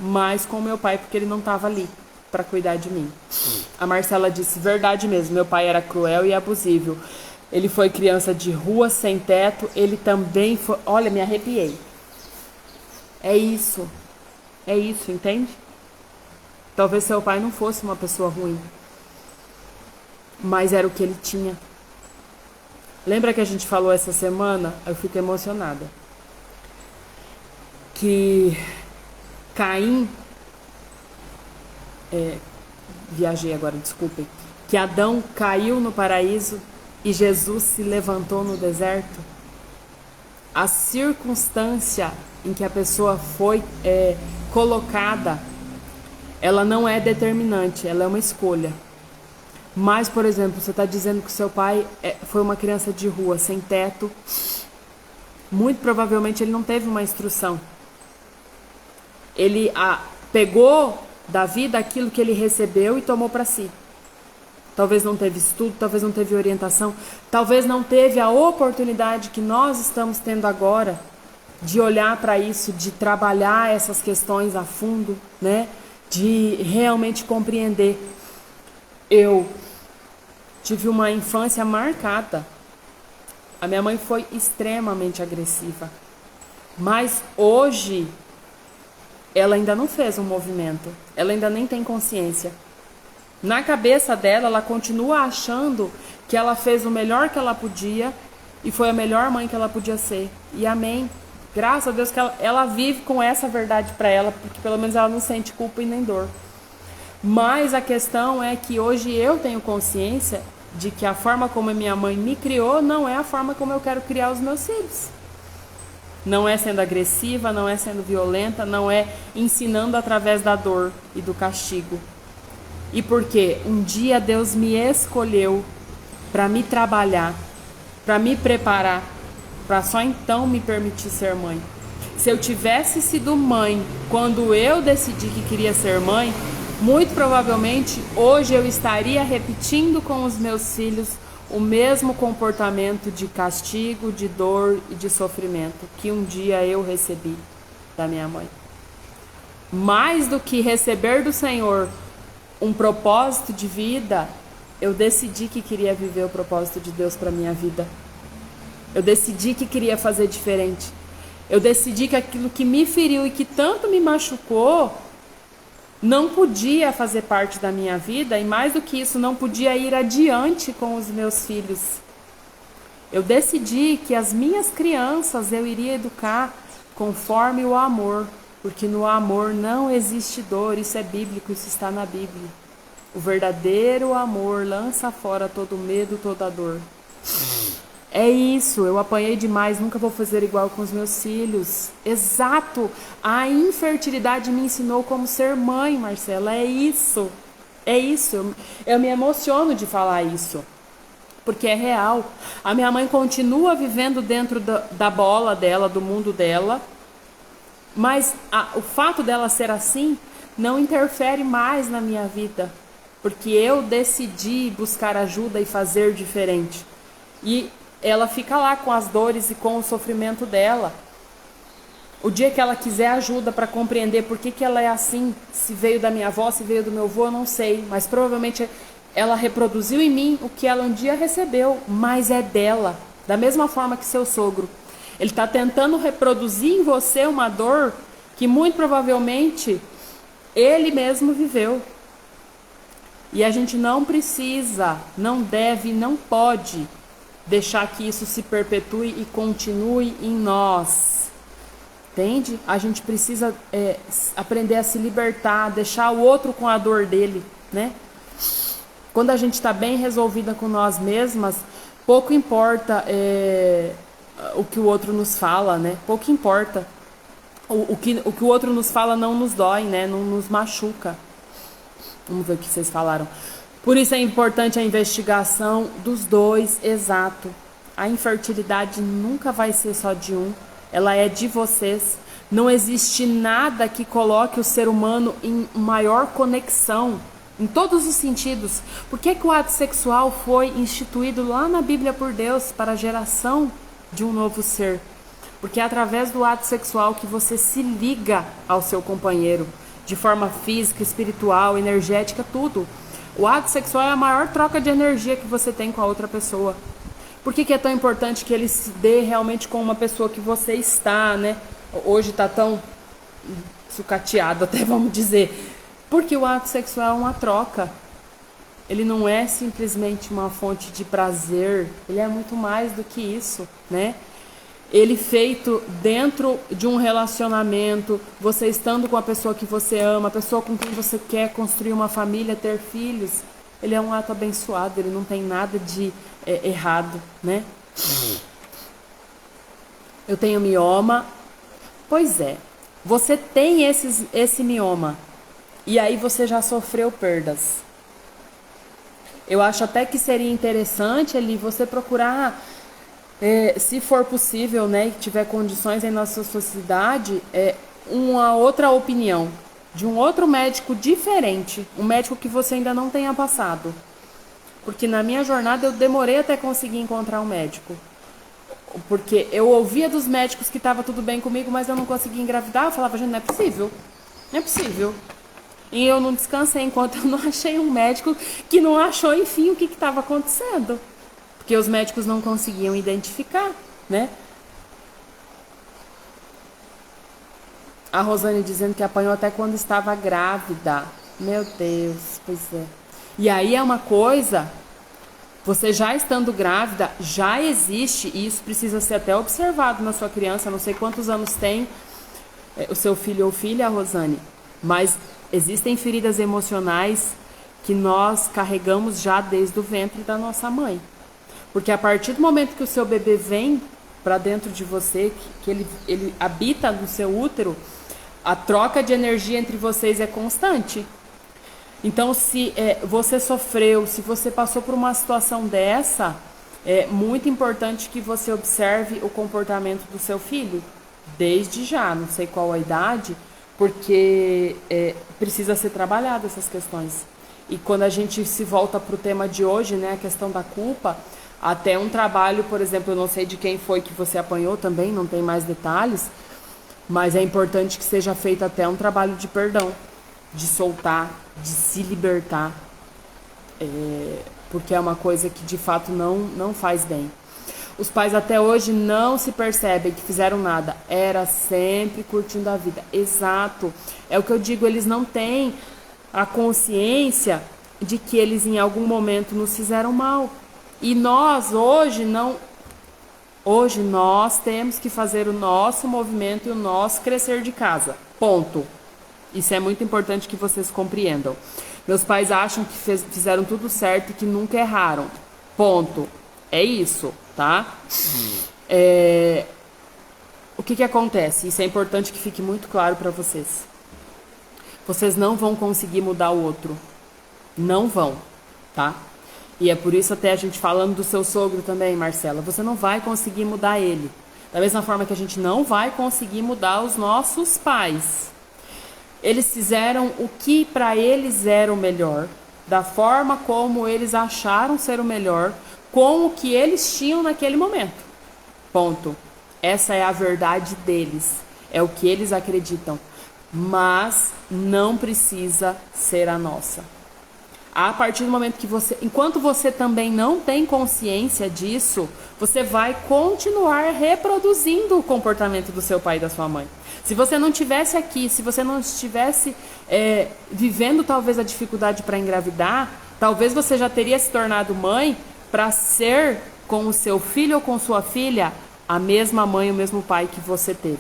mas com o meu pai, porque ele não estava ali para cuidar de mim. A Marcela disse, verdade mesmo, meu pai era cruel e abusivo. Ele foi criança de rua, sem teto, ele também foi... Olha, me arrepiei. É isso, entende? Talvez seu pai não fosse uma pessoa ruim, mas era o que ele tinha. Lembra que a gente falou essa semana? Eu fico emocionada. Que Caim... viajei agora, desculpem. Que Adão caiu no paraíso e Jesus se levantou no deserto. A circunstância em que a pessoa foi colocada, ela não é determinante, ela é uma escolha. Mas, por exemplo, você está dizendo que seu pai foi uma criança de rua, sem teto. Muito provavelmente ele não teve uma instrução. Ele pegou da vida aquilo que ele recebeu e tomou para si. Talvez não teve estudo, talvez não teve orientação, talvez não teve a oportunidade que nós estamos tendo agora de olhar para isso, de trabalhar essas questões a fundo, né? De realmente compreender. Eu tive uma infância marcada. A minha mãe foi extremamente agressiva. Mas hoje, ela ainda não fez um movimento. Ela ainda nem tem consciência. Na cabeça dela, ela continua achando que ela fez o melhor que ela podia e foi a melhor mãe que ela podia ser. E amém. Graças a Deus que ela vive com essa verdade para ela, porque pelo menos ela não sente culpa e nem dor. Mas a questão é que hoje eu tenho consciência de que a forma como a minha mãe me criou não é a forma como eu quero criar os meus filhos. Não é sendo agressiva, não é sendo violenta, não é ensinando através da dor e do castigo. E porque um dia Deus me escolheu para me trabalhar, para me preparar, para só então me permitir ser mãe. Se eu tivesse sido mãe quando eu decidi que queria ser mãe, muito provavelmente hoje eu estaria repetindo com os meus filhos o mesmo comportamento de castigo, de dor e de sofrimento que um dia eu recebi da minha mãe. Mais do que receber do Senhor um propósito de vida, eu decidi que queria viver o propósito de Deus para minha vida. Eu decidi que queria fazer diferente. Eu decidi que aquilo que me feriu e que tanto me machucou não podia fazer parte da minha vida e mais do que isso, não podia ir adiante com os meus filhos. Eu decidi que as minhas crianças eu iria educar conforme o amor, porque no amor não existe dor, isso é bíblico, isso está na Bíblia. O verdadeiro amor lança fora todo medo, toda dor. É isso, eu apanhei demais, nunca vou fazer igual com os meus filhos. Exato, a infertilidade me ensinou como ser mãe, Marcela, é isso. Eu me emociono de falar isso, porque é real. A minha mãe continua vivendo dentro da bola dela, do mundo dela, mas o fato dela ser assim não interfere mais na minha vida, porque eu decidi buscar ajuda e fazer diferente. E ela fica lá com as dores e com o sofrimento dela. O dia que ela quiser ajuda para compreender por que ela é assim, se veio da minha avó, se veio do meu avô, eu não sei. Mas provavelmente ela reproduziu em mim o que ela um dia recebeu, mas é dela. Da mesma forma que seu sogro. Ele está tentando reproduzir em você uma dor que muito provavelmente ele mesmo viveu. E a gente não precisa, não deve, não pode deixar que isso se perpetue e continue em nós. Entende? A gente precisa aprender a se libertar, deixar o outro com a dor dele, né? Quando a gente está bem resolvida com nós mesmas, pouco importa o que o outro nos fala, né? Pouco importa. O que o outro nos fala não nos dói, né? Não nos machuca. Vamos ver o que vocês falaram. Por isso é importante a investigação dos dois, exato. A infertilidade nunca vai ser só de um, ela é de vocês. Não existe nada que coloque o ser humano em maior conexão, em todos os sentidos. Por que o ato sexual foi instituído lá na Bíblia por Deus para a geração de um novo ser? Porque é através do ato sexual que você se liga ao seu companheiro, de forma física, espiritual, energética, tudo. O ato sexual é a maior troca de energia que você tem com a outra pessoa. Por que é tão importante que ele se dê realmente com uma pessoa que você está, né? Hoje está tão sucateado, até vamos dizer. Porque o ato sexual é uma troca. Ele não é simplesmente uma fonte de prazer. Ele é muito mais do que isso, né? Ele feito dentro de um relacionamento, você estando com a pessoa que você ama, a pessoa com quem você quer construir uma família, ter filhos, ele é um ato abençoado, ele não tem nada de errado, né? Eu tenho mioma. Pois é, você tem esse mioma e aí você já sofreu perdas. Eu acho até que seria interessante ali você procurar... se for possível, né, e tiver condições em nossa sociedade, uma outra opinião de um outro médico diferente, um médico que você ainda não tenha passado. Porque na minha jornada eu demorei até conseguir encontrar um médico. Porque eu ouvia dos médicos que estava tudo bem comigo, mas eu não conseguia engravidar. Eu falava, gente, não é possível. Não é possível. E eu não descansei enquanto eu não achei um médico que não achou, enfim, o que estava acontecendo. Porque os médicos não conseguiam identificar, né? A Rosane dizendo que apanhou até quando estava grávida. Meu Deus, pois é. E aí é uma coisa, você já estando grávida, já existe, e isso precisa ser até observado na sua criança, não sei quantos anos tem o seu filho ou filha, Rosane, mas existem feridas emocionais que nós carregamos já desde o ventre da nossa mãe. Porque a partir do momento que o seu bebê vem para dentro de você, que ele habita no seu útero, a troca de energia entre vocês é constante. Então, se você sofreu, se você passou por uma situação dessa, é muito importante que você observe o comportamento do seu filho, desde já, não sei qual a idade, porque precisa ser trabalhado essas questões. E quando a gente se volta para o tema de hoje, né, a questão da culpa, até um trabalho, por exemplo, eu não sei de quem foi que você apanhou também, não tem mais detalhes, mas é importante que seja feito até um trabalho de perdão, de soltar, de se libertar, porque é uma coisa que de fato não faz bem. Os pais até hoje não se percebem que fizeram nada, era sempre curtindo a vida. Exato, é o que eu digo, eles não têm a consciência de que eles em algum momento nos fizeram mal. E nós hoje nós temos que fazer o nosso movimento e o nosso crescer de casa. Ponto. Isso é muito importante que vocês compreendam. Meus pais acham que fizeram tudo certo e que nunca erraram. Ponto. É isso, tá? O que acontece? Isso é importante que fique muito claro para vocês. Vocês não vão conseguir mudar o outro. Não vão, tá? E é por isso até a gente falando do seu sogro também, Marcela, você não vai conseguir mudar ele. Da mesma forma que a gente não vai conseguir mudar os nossos pais. Eles fizeram o que para eles era o melhor, da forma como eles acharam ser o melhor, com o que eles tinham naquele momento. Ponto. Essa é a verdade deles. É o que eles acreditam. Mas não precisa ser a nossa. A partir do momento que enquanto você também não tem consciência disso, você vai continuar reproduzindo o comportamento do seu pai e da sua mãe. Se você não estivesse aqui, se você não estivesse vivendo talvez a dificuldade para engravidar, talvez você já teria se tornado mãe para ser com o seu filho ou com sua filha a mesma mãe, o mesmo pai que você teve.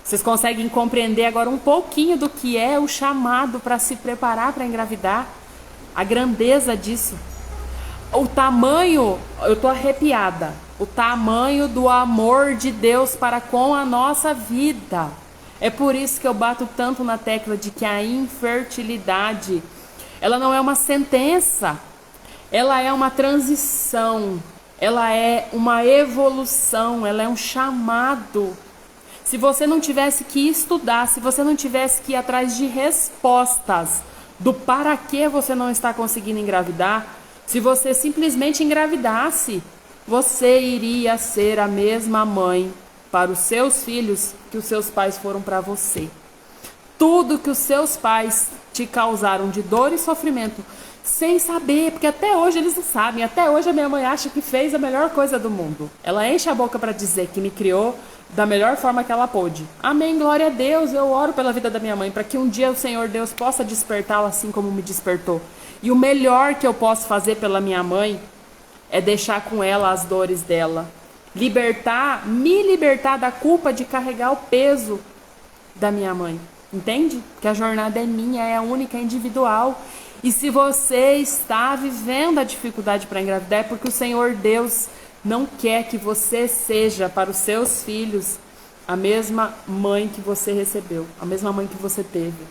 Vocês conseguem compreender agora um pouquinho do que é o chamado para se preparar para engravidar? A grandeza disso. O tamanho, eu tô arrepiada. O tamanho do amor de Deus para com a nossa vida. É por isso que eu bato tanto na tecla de que a infertilidade, ela não é uma sentença. Ela é uma transição. Ela é uma evolução. Ela é um chamado. Se você não tivesse que estudar, se você não tivesse que ir atrás de respostas do para que você não está conseguindo engravidar, se você simplesmente engravidasse, você iria ser a mesma mãe para os seus filhos que os seus pais foram para você. Tudo que os seus pais te causaram de dor e sofrimento, sem saber, porque até hoje eles não sabem, até hoje a minha mãe acha que fez a melhor coisa do mundo. Ela enche a boca para dizer que me criou da melhor forma que ela pôde. Amém, glória a Deus, eu oro pela vida da minha mãe, para que um dia o Senhor Deus possa despertá-la assim como me despertou. E o melhor que eu posso fazer pela minha mãe é deixar com ela as dores dela. Me libertar da culpa de carregar o peso da minha mãe. Entende? Que a jornada é minha, é a única, é individual. E se você está vivendo a dificuldade para engravidar, é porque o Senhor Deus não quer que você seja para os seus filhos a mesma mãe que você recebeu, a mesma mãe que você teve.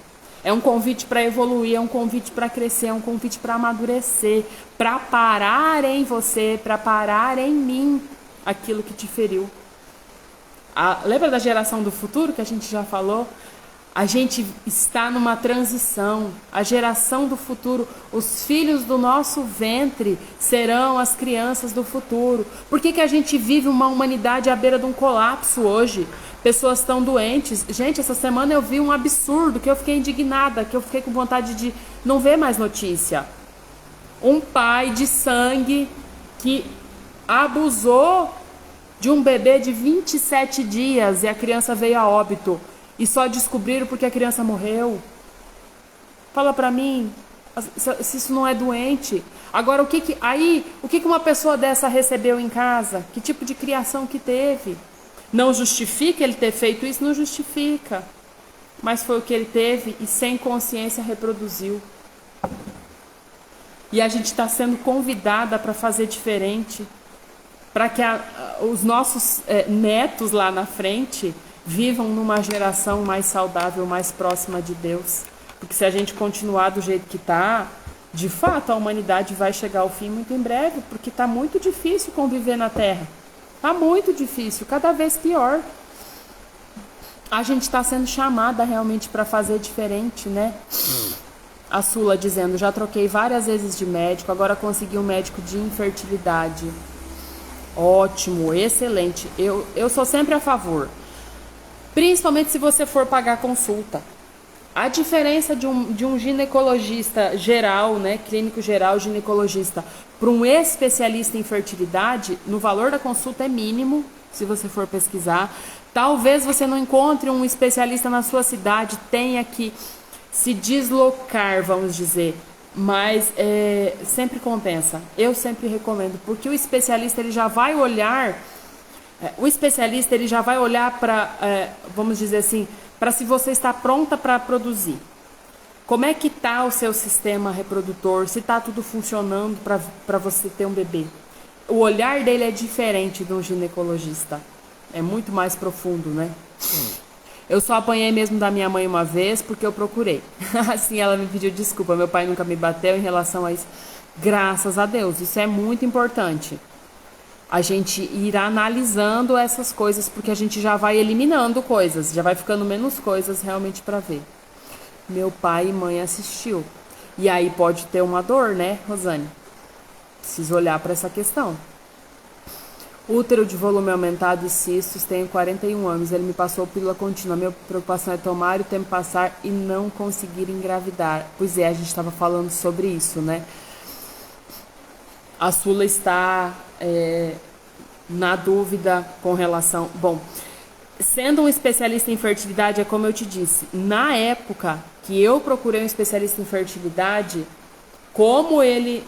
É um convite para evoluir, é um convite para crescer, é um convite para amadurecer, para parar em você, para parar em mim aquilo que te feriu. Lembra da geração do futuro que a gente já falou? A gente está numa transição. A geração do futuro, os filhos do nosso ventre serão as crianças do futuro. Por que a gente vive uma humanidade à beira de um colapso hoje? Pessoas estão doentes. Gente, essa semana eu vi um absurdo que eu fiquei indignada, que eu fiquei com vontade de não ver mais notícia. Um pai de sangue que abusou de um bebê de 27 dias e a criança veio a óbito. E só descobriram porque a criança morreu. Fala pra mim, se isso não é doente. Agora, o que uma pessoa dessa recebeu em casa? Que tipo de criação que teve? Não justifica ele ter feito isso? Não justifica. Mas foi o que ele teve e sem consciência reproduziu. E a gente está sendo convidada para fazer diferente. Para que os nossos netos lá na frente vivam numa geração mais saudável, mais próxima de Deus. Porque se a gente continuar do jeito que está, de fato a humanidade vai chegar ao fim muito em breve, porque está muito difícil conviver na Terra. Está muito difícil, cada vez pior. A gente está sendo chamada realmente para fazer diferente, né? A Sula dizendo, já troquei várias vezes de médico, agora consegui um médico de infertilidade. Ótimo, excelente. Eu sou sempre a favor. Principalmente se você for pagar consulta. A diferença de um ginecologista geral, né, clínico geral, ginecologista, para um especialista em fertilidade, no valor da consulta é mínimo, se você for pesquisar. Talvez você não encontre um especialista na sua cidade, tenha que se deslocar, vamos dizer. Mas sempre compensa. Eu sempre recomendo, porque o especialista ele já vai olhar... para, vamos dizer assim, para se você está pronta para produzir. Como é que está o seu sistema reprodutor, se está tudo funcionando para você ter um bebê. O olhar dele é diferente de um ginecologista. É muito mais profundo, né? Eu só apanhei mesmo da minha mãe uma vez porque eu procurei. Assim, ela me pediu desculpa. Meu pai nunca me bateu em relação a isso. Graças a Deus, isso é muito importante. A gente ir analisando essas coisas, porque a gente já vai eliminando coisas, já vai ficando menos coisas realmente para ver. Meu pai e mãe assistiu. E aí pode ter uma dor, né, Rosane? Preciso olhar para essa questão. Útero de volume aumentado e cistos, tenho 41 anos. Ele me passou pílula contínua. Minha preocupação é tomar o tempo passar e não conseguir engravidar. Pois é, a gente estava falando sobre isso, né? A Sula está na dúvida com relação... Bom, sendo um especialista em fertilidade, é como eu te disse, na época que eu procurei um especialista em fertilidade, como ele...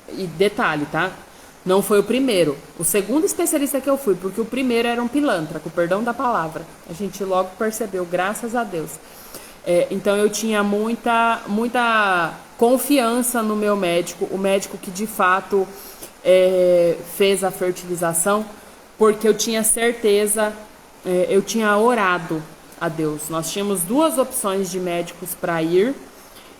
E detalhe, tá? Não foi o primeiro. O segundo especialista que eu fui, porque o primeiro era um pilantra, com perdão da palavra. A gente logo percebeu, graças a Deus. Então eu tinha muita confiança no meu médico, o médico que de fato fez a fertilização, porque eu tinha certeza, eu tinha orado a Deus. Nós tínhamos 2 opções de médicos para ir,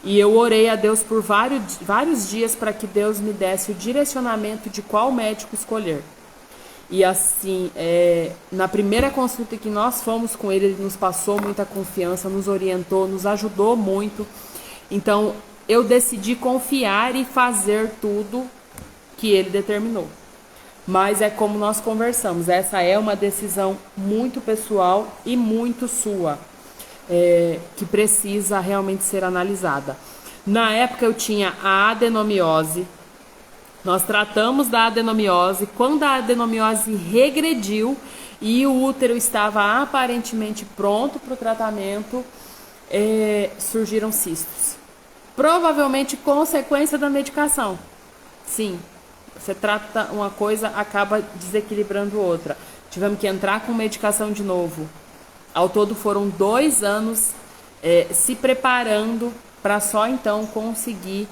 e eu orei a Deus por vários dias para que Deus me desse o direcionamento de qual médico escolher. E assim, na primeira consulta que nós fomos com ele, ele nos passou muita confiança, nos orientou, nos ajudou muito. Então, eu decidi confiar e fazer tudo que ele determinou. Mas é como nós conversamos, essa é uma decisão muito pessoal e muito sua, que precisa realmente ser analisada. Na época eu tinha a adenomiose. Nós tratamos da adenomiose. Quando a adenomiose regrediu e o útero estava aparentemente pronto para o tratamento, surgiram cistos. Provavelmente consequência da medicação. Sim, você trata uma coisa, acaba desequilibrando outra. Tivemos que entrar com medicação de novo. Ao todo foram 2 anos se preparando para só então conseguir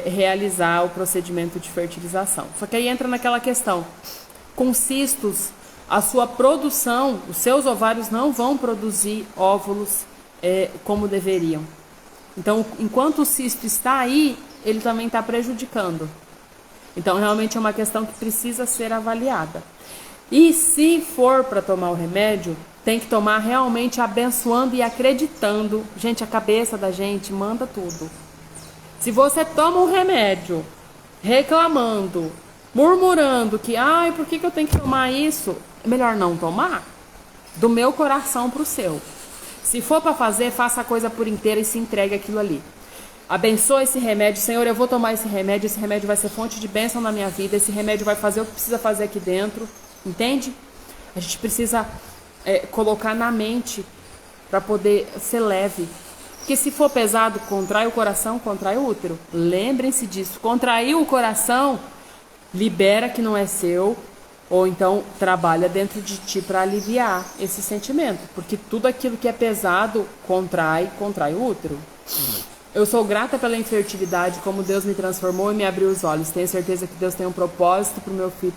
realizar o procedimento de fertilização. Só que aí entra naquela questão, com cistos, a sua produção, os seus ovários não vão produzir óvulos como deveriam. Então, enquanto o cisto está aí, ele também está prejudicando. Então, realmente é uma questão que precisa ser avaliada. E se for para tomar o remédio, tem que tomar realmente abençoando e acreditando. Gente, a cabeça da gente manda tudo. Se você toma um remédio reclamando, murmurando que, ai, por que eu tenho que tomar isso? É melhor não tomar. Do meu coração pro seu. Se for para fazer, faça a coisa por inteira e se entregue aquilo ali. Abençoa esse remédio. Senhor, eu vou tomar esse remédio vai ser fonte de bênção na minha vida, esse remédio vai fazer o que precisa fazer aqui dentro, entende? A gente precisa colocar na mente para poder ser leve. Porque se for pesado, contrai o coração, contrai o útero. Lembrem-se disso. Contraiu o coração, libera que não é seu, ou então trabalha dentro de ti para aliviar esse sentimento. Porque tudo aquilo que é pesado, contrai o útero. Eu sou grata pela infertilidade, como Deus me transformou e me abriu os olhos. Tenho certeza que Deus tem um propósito para o meu filho,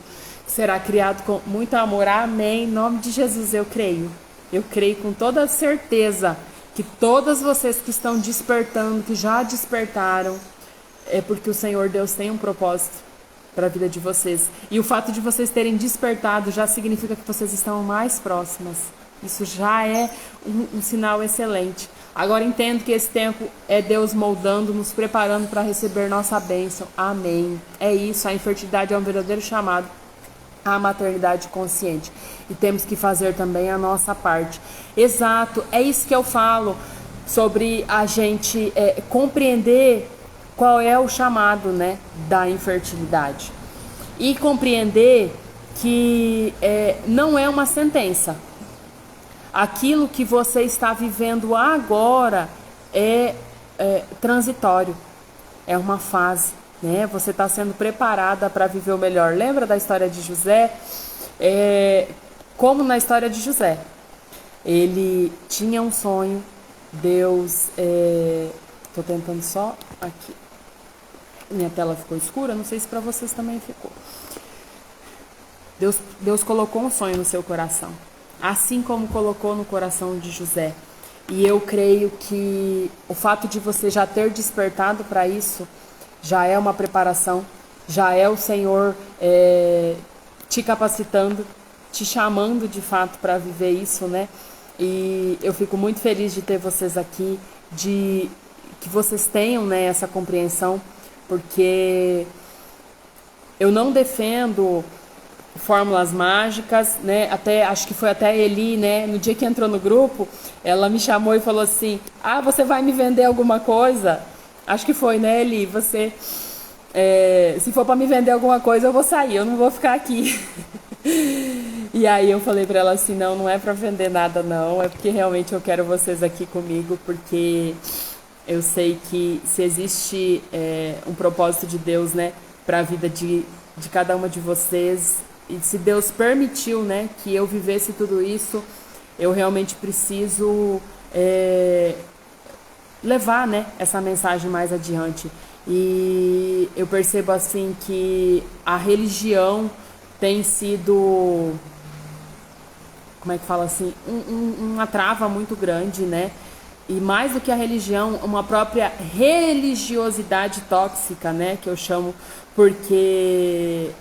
que será criado com muito amor. Amém. Em nome de Jesus eu creio. Eu creio com toda certeza que todas vocês que estão despertando, que já despertaram, é porque o Senhor Deus tem um propósito para a vida de vocês. E o fato de vocês terem despertado já significa que vocês estão mais próximas. Isso já é um sinal excelente. Agora entendo que esse tempo é Deus moldando, nos preparando para receber nossa bênção. Amém. É isso, a infertilidade é um verdadeiro chamado à maternidade consciente. E temos que fazer também a nossa parte. Exato, é isso que eu falo sobre a gente compreender qual é o chamado, né, da infertilidade. E compreender que não é uma sentença. Aquilo que você está vivendo agora é transitório, é uma fase, né? Você está sendo preparada para viver o melhor. Lembra da história de José? Como na história de José, ele tinha um sonho, Deus... Estou tentando só aqui. Minha tela ficou escura, não sei se para vocês também ficou. Deus colocou um sonho no seu coração. Assim como colocou no coração de José. E eu creio que o fato de você já ter despertado para isso já é uma preparação, já é o Senhor te capacitando, te chamando de fato para viver isso, né? E eu fico muito feliz de ter vocês aqui, de que vocês tenham, né, essa compreensão, porque eu não defendo fórmulas mágicas, né? Acho que foi até a Eli, né? No dia que entrou no grupo, ela me chamou e falou assim: ah, você vai me vender alguma coisa? Acho que foi, né, Eli? Você, se for para me vender alguma coisa, eu vou sair, eu não vou ficar aqui. E aí eu falei para ela assim: não é para vender nada, não, é porque realmente eu quero vocês aqui comigo, porque eu sei que se existe um propósito de Deus, né, para a vida de cada uma de vocês. E se Deus permitiu, né, que eu vivesse tudo isso, eu realmente preciso levar, né, essa mensagem mais adiante. E eu percebo assim que a religião tem sido, como é que fala assim, uma trava muito grande, né? E mais do que a religião, uma própria religiosidade tóxica, né, que eu chamo, porque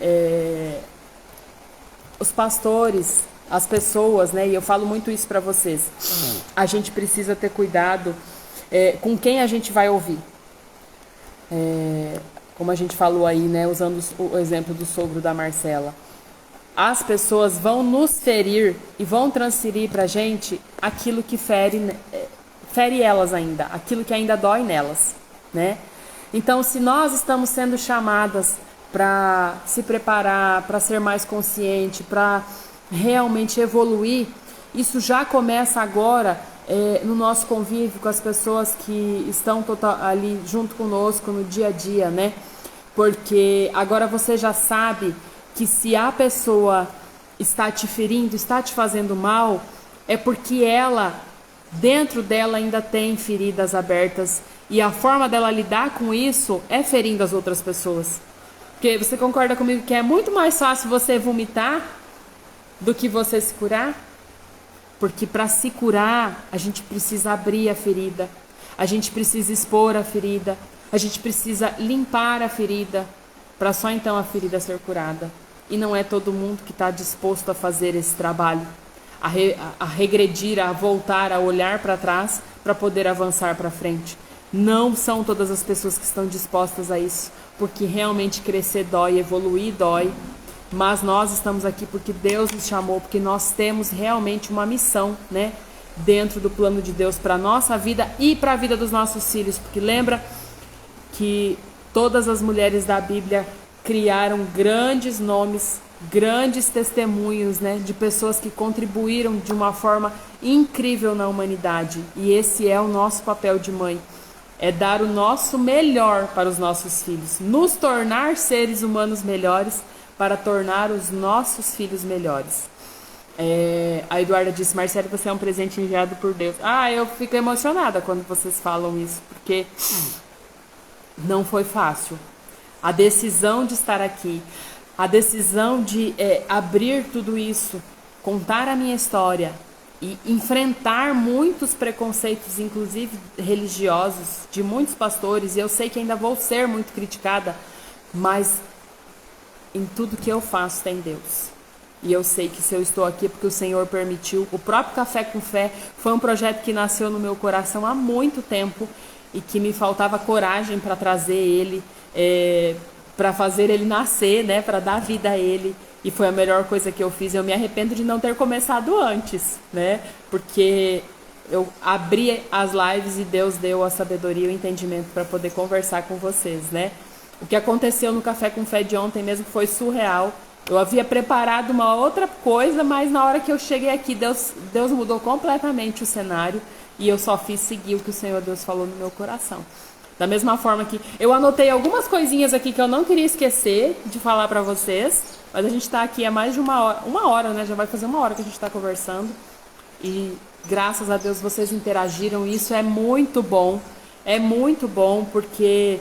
os pastores, as pessoas, né, e eu falo muito isso para vocês, a gente precisa ter cuidado com quem a gente vai ouvir. Como a gente falou aí, né, usando o exemplo do sogro da Marcela, as pessoas vão nos ferir e vão transferir pra gente aquilo que fere elas ainda, aquilo que ainda dói nelas, né? Então, se nós estamos sendo chamadas para se preparar, para ser mais consciente, para realmente evoluir, isso já começa agora no nosso convívio com as pessoas que estão ali junto conosco no dia a dia, né? Porque agora você já sabe que se a pessoa está te ferindo, está te fazendo mal, é porque ela, dentro dela, ainda tem feridas abertas, e a forma dela lidar com isso é ferindo as outras pessoas. Porque você concorda comigo que é muito mais fácil você vomitar do que você se curar? Porque para se curar, a gente precisa abrir a ferida, a gente precisa expor a ferida, a gente precisa limpar a ferida, para só então a ferida ser curada. E não é todo mundo que está disposto a fazer esse trabalho. a regredir, a voltar, a olhar para trás para poder avançar para frente. Não são todas as pessoas que estão dispostas a isso, porque realmente crescer dói, evoluir dói. Mas nós estamos aqui porque Deus nos chamou, porque nós temos realmente uma missão, né, dentro do plano de Deus para a nossa vida e para a vida dos nossos filhos. Porque lembra que todas as mulheres da Bíblia criaram grandes nomes, grandes testemunhos, né, de pessoas que contribuíram de uma forma incrível na humanidade. E esse é o nosso papel de mãe. É dar o nosso melhor para os nossos filhos, nos tornar seres humanos melhores para tornar os nossos filhos melhores. A Eduarda disse: Marcelo, você é um presente enviado por Deus. Eu fico emocionada quando vocês falam isso, porque não foi fácil. A decisão de estar aqui, a decisão de abrir tudo isso, contar a minha história e enfrentar muitos preconceitos, inclusive religiosos, de muitos pastores. E eu sei que ainda vou ser muito criticada, mas em tudo que eu faço tem Deus. E eu sei que se eu estou aqui é porque o Senhor permitiu. O próprio Café com Fé foi um projeto que nasceu no meu coração há muito tempo e que me faltava coragem para trazer ele, para fazer ele nascer, né, para dar vida a ele. E foi a melhor coisa que eu fiz. Eu me arrependo de não ter começado antes, né, porque eu abri as lives e Deus deu a sabedoria e o entendimento para poder conversar com vocês, né. O que aconteceu no Café com Fé de ontem mesmo foi surreal. Eu havia preparado uma outra coisa, mas na hora que eu cheguei aqui, Deus mudou completamente o cenário e eu só fiz seguir o que o Senhor Deus falou no meu coração. Da mesma forma que eu anotei algumas coisinhas aqui que eu não queria esquecer de falar para vocês, mas a gente está aqui há mais de uma hora, né? Já vai fazer uma hora que a gente está conversando e graças a Deus vocês interagiram. Isso é muito bom porque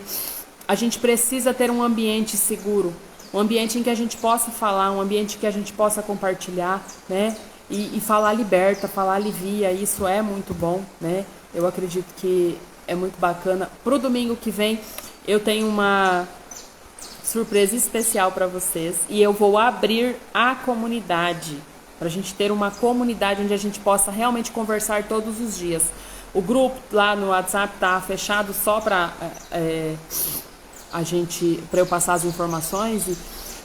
a gente precisa ter um ambiente seguro, um ambiente em que a gente possa falar, um ambiente que a gente possa compartilhar, né? E falar liberta, falar alivia, isso é muito bom, né? Eu acredito que é muito bacana. Pro domingo que vem eu tenho uma surpresa especial para vocês e eu vou abrir a comunidade, para a gente ter uma comunidade onde a gente possa realmente conversar todos os dias. O grupo lá no WhatsApp tá fechado só para para eu passar as informações,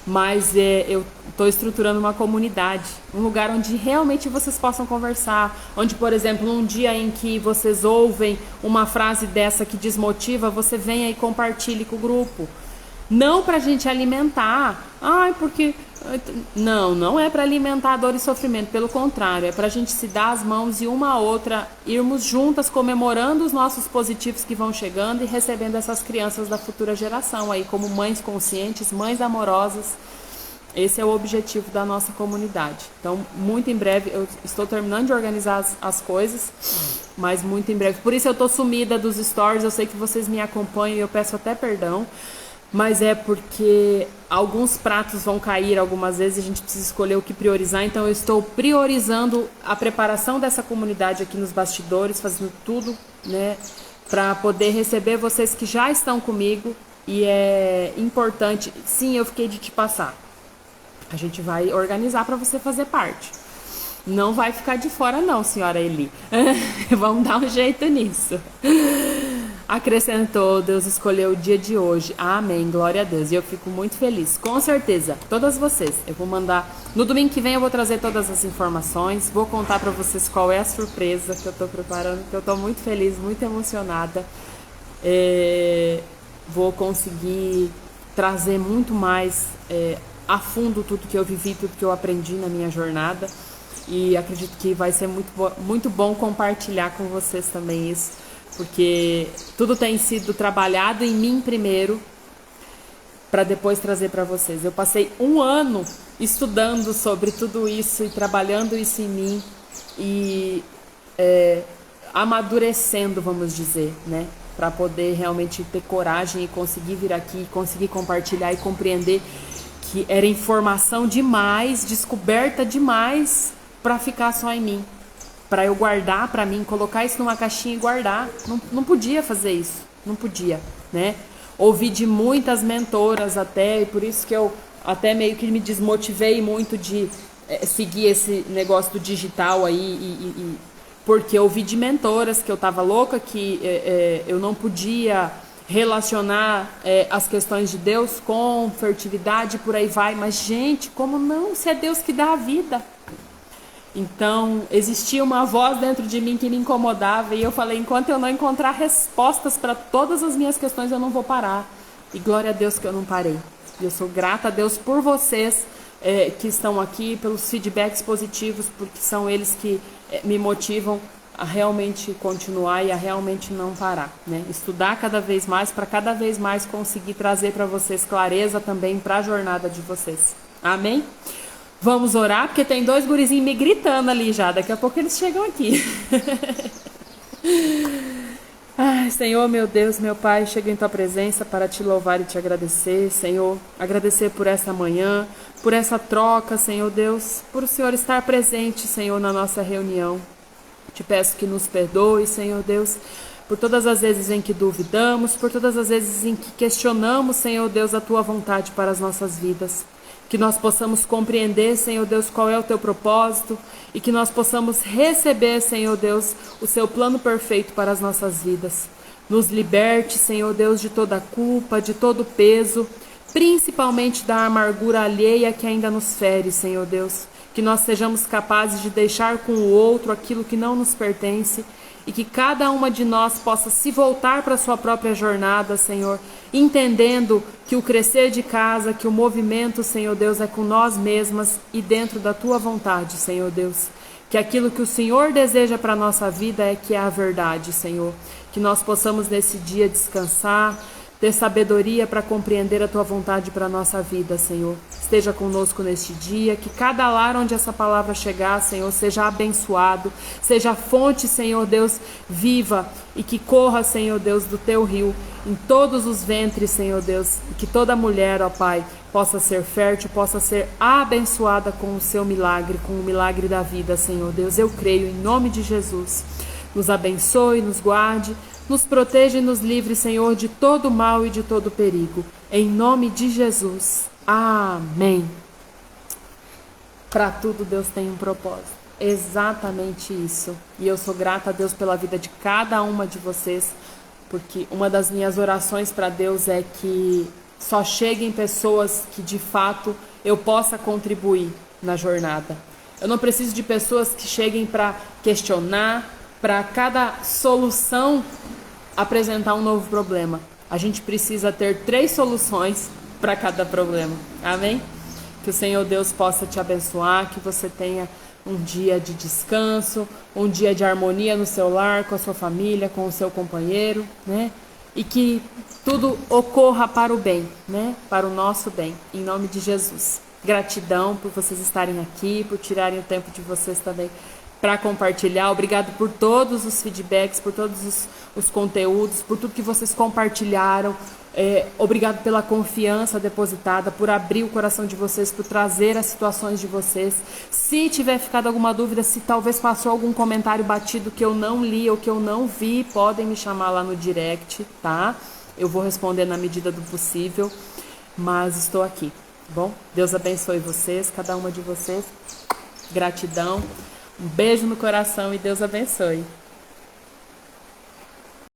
mas eu estou estruturando uma comunidade, um lugar onde realmente vocês possam conversar, onde, por exemplo, um dia em que vocês ouvem uma frase dessa que desmotiva, você venha e compartilhe com o grupo. Não para a gente alimentar, porque... Não é para alimentar dor e sofrimento, pelo contrário, é para a gente se dar as mãos e uma a outra irmos juntas comemorando os nossos positivos que vão chegando e recebendo essas crianças da futura geração aí como mães conscientes, mães amorosas. Esse é o objetivo da nossa comunidade. Então, muito em breve, eu estou terminando de organizar as coisas, mas muito em breve. Por isso eu estou sumida dos stories, eu sei que vocês me acompanham e eu peço até perdão. Mas é porque alguns pratos vão cair algumas vezes e a gente precisa escolher o que priorizar. Então eu estou priorizando a preparação dessa comunidade aqui nos bastidores, fazendo tudo, né, para poder receber vocês que já estão comigo. E é importante, sim, eu fiquei de te passar. A gente vai organizar para você fazer parte. Não vai ficar de fora não, senhora Eli. Vamos dar um jeito nisso. Acrescentou, Deus escolheu o dia de hoje. Amém, glória a Deus. E eu fico muito feliz, com certeza, todas vocês. Eu vou mandar, no domingo que vem eu vou trazer todas as informações. Vou contar pra vocês qual é a surpresa que eu tô preparando, que eu tô muito feliz, muito emocionada. Vou conseguir trazer muito mais a fundo tudo que eu vivi, tudo que eu aprendi na minha jornada. E acredito que vai ser muito bom compartilhar com vocês também isso. Porque tudo tem sido trabalhado em mim primeiro, para depois trazer para vocês. Eu passei um ano estudando sobre tudo isso e trabalhando isso em mim e amadurecendo, vamos dizer, né? Para poder realmente ter coragem e conseguir vir aqui, conseguir compartilhar e compreender que era informação demais, descoberta demais para ficar só em mim. Para eu guardar para mim, colocar isso numa caixinha e guardar. Não podia fazer isso, não podia, né? Ouvi de muitas mentoras até, e por isso que eu até meio que me desmotivei muito de seguir esse negócio do digital aí, porque eu vi de mentoras que eu tava louca, que eu não podia relacionar as questões de Deus com fertilidade, por aí vai. Mas, gente, como não? Se é Deus que dá a vida. Então, existia uma voz dentro de mim que me incomodava, e eu falei, enquanto eu não encontrar respostas para todas as minhas questões, eu não vou parar. E glória a Deus que eu não parei. E eu sou grata a Deus por vocês que estão aqui, pelos feedbacks positivos, porque são eles que me motivam a realmente continuar e a realmente não parar, né? Estudar cada vez mais, para cada vez mais conseguir trazer para vocês clareza também para a jornada de vocês. Amém? Vamos orar, porque tem 2 gurizinhos me gritando ali já. Daqui a pouco eles chegam aqui. Ai, Senhor, meu Deus, meu Pai, chego em Tua presença para Te louvar e Te agradecer, Senhor. Agradecer por essa manhã, por essa troca, Senhor Deus, por o Senhor estar presente, Senhor, na nossa reunião. Te peço que nos perdoe, Senhor Deus, por todas as vezes em que duvidamos, por todas as vezes em que questionamos, Senhor Deus, a Tua vontade para as nossas vidas. Que nós possamos compreender, Senhor Deus, qual é o Teu propósito e que nós possamos receber, Senhor Deus, o Seu plano perfeito para as nossas vidas. Nos liberte, Senhor Deus, de toda culpa, de todo peso, principalmente da amargura alheia que ainda nos fere, Senhor Deus. Que nós sejamos capazes de deixar com o outro aquilo que não nos pertence e que cada uma de nós possa se voltar para a sua própria jornada, Senhor, entendendo que o crescer de casa, que o movimento, Senhor Deus, é com nós mesmas e dentro da Tua vontade, Senhor Deus. Que aquilo que o Senhor deseja para a nossa vida é que é a verdade, Senhor. Que nós possamos nesse dia descansar, ter sabedoria para compreender a Tua vontade para a nossa vida, Senhor. Esteja conosco neste dia, que cada lar onde essa palavra chegar, Senhor, seja abençoado, seja fonte, Senhor Deus, viva e que corra, Senhor Deus, do Teu rio em todos os ventres, Senhor Deus, e que toda mulher, ó Pai, possa ser fértil, possa ser abençoada com o Seu milagre, com o milagre da vida, Senhor Deus. Eu creio em nome de Jesus. Nos abençoe, nos guarde, nos proteja e nos livre, Senhor, de todo mal e de todo perigo. Em nome de Jesus. Amém. Para tudo Deus tem um propósito. Exatamente isso. E eu sou grata a Deus pela vida de cada uma de vocês, porque uma das minhas orações para Deus é que só cheguem pessoas que de fato eu possa contribuir na jornada. Eu não preciso de pessoas que cheguem para questionar, para cada solução apresentar um novo problema. A gente precisa ter 3 soluções para cada problema. Amém? Que o Senhor Deus possa te abençoar, que você tenha um dia de descanso, um dia de harmonia no seu lar, com a sua família, com o seu companheiro, né? E que tudo ocorra para o bem, né? Para o nosso bem, em nome de Jesus. Gratidão por vocês estarem aqui, por tirarem o tempo de vocês também para compartilhar. Obrigado por todos os feedbacks, por todos os conteúdos, por tudo que vocês compartilharam. Obrigado pela confiança depositada, por abrir o coração de vocês, por trazer as situações de vocês. Se tiver ficado alguma dúvida, se talvez passou algum comentário batido que eu não li ou que eu não vi, podem me chamar lá no direct, tá? Eu vou responder na medida do possível, mas estou aqui, tá bom? Deus abençoe vocês, cada uma de vocês. Gratidão. Um beijo no coração e Deus abençoe.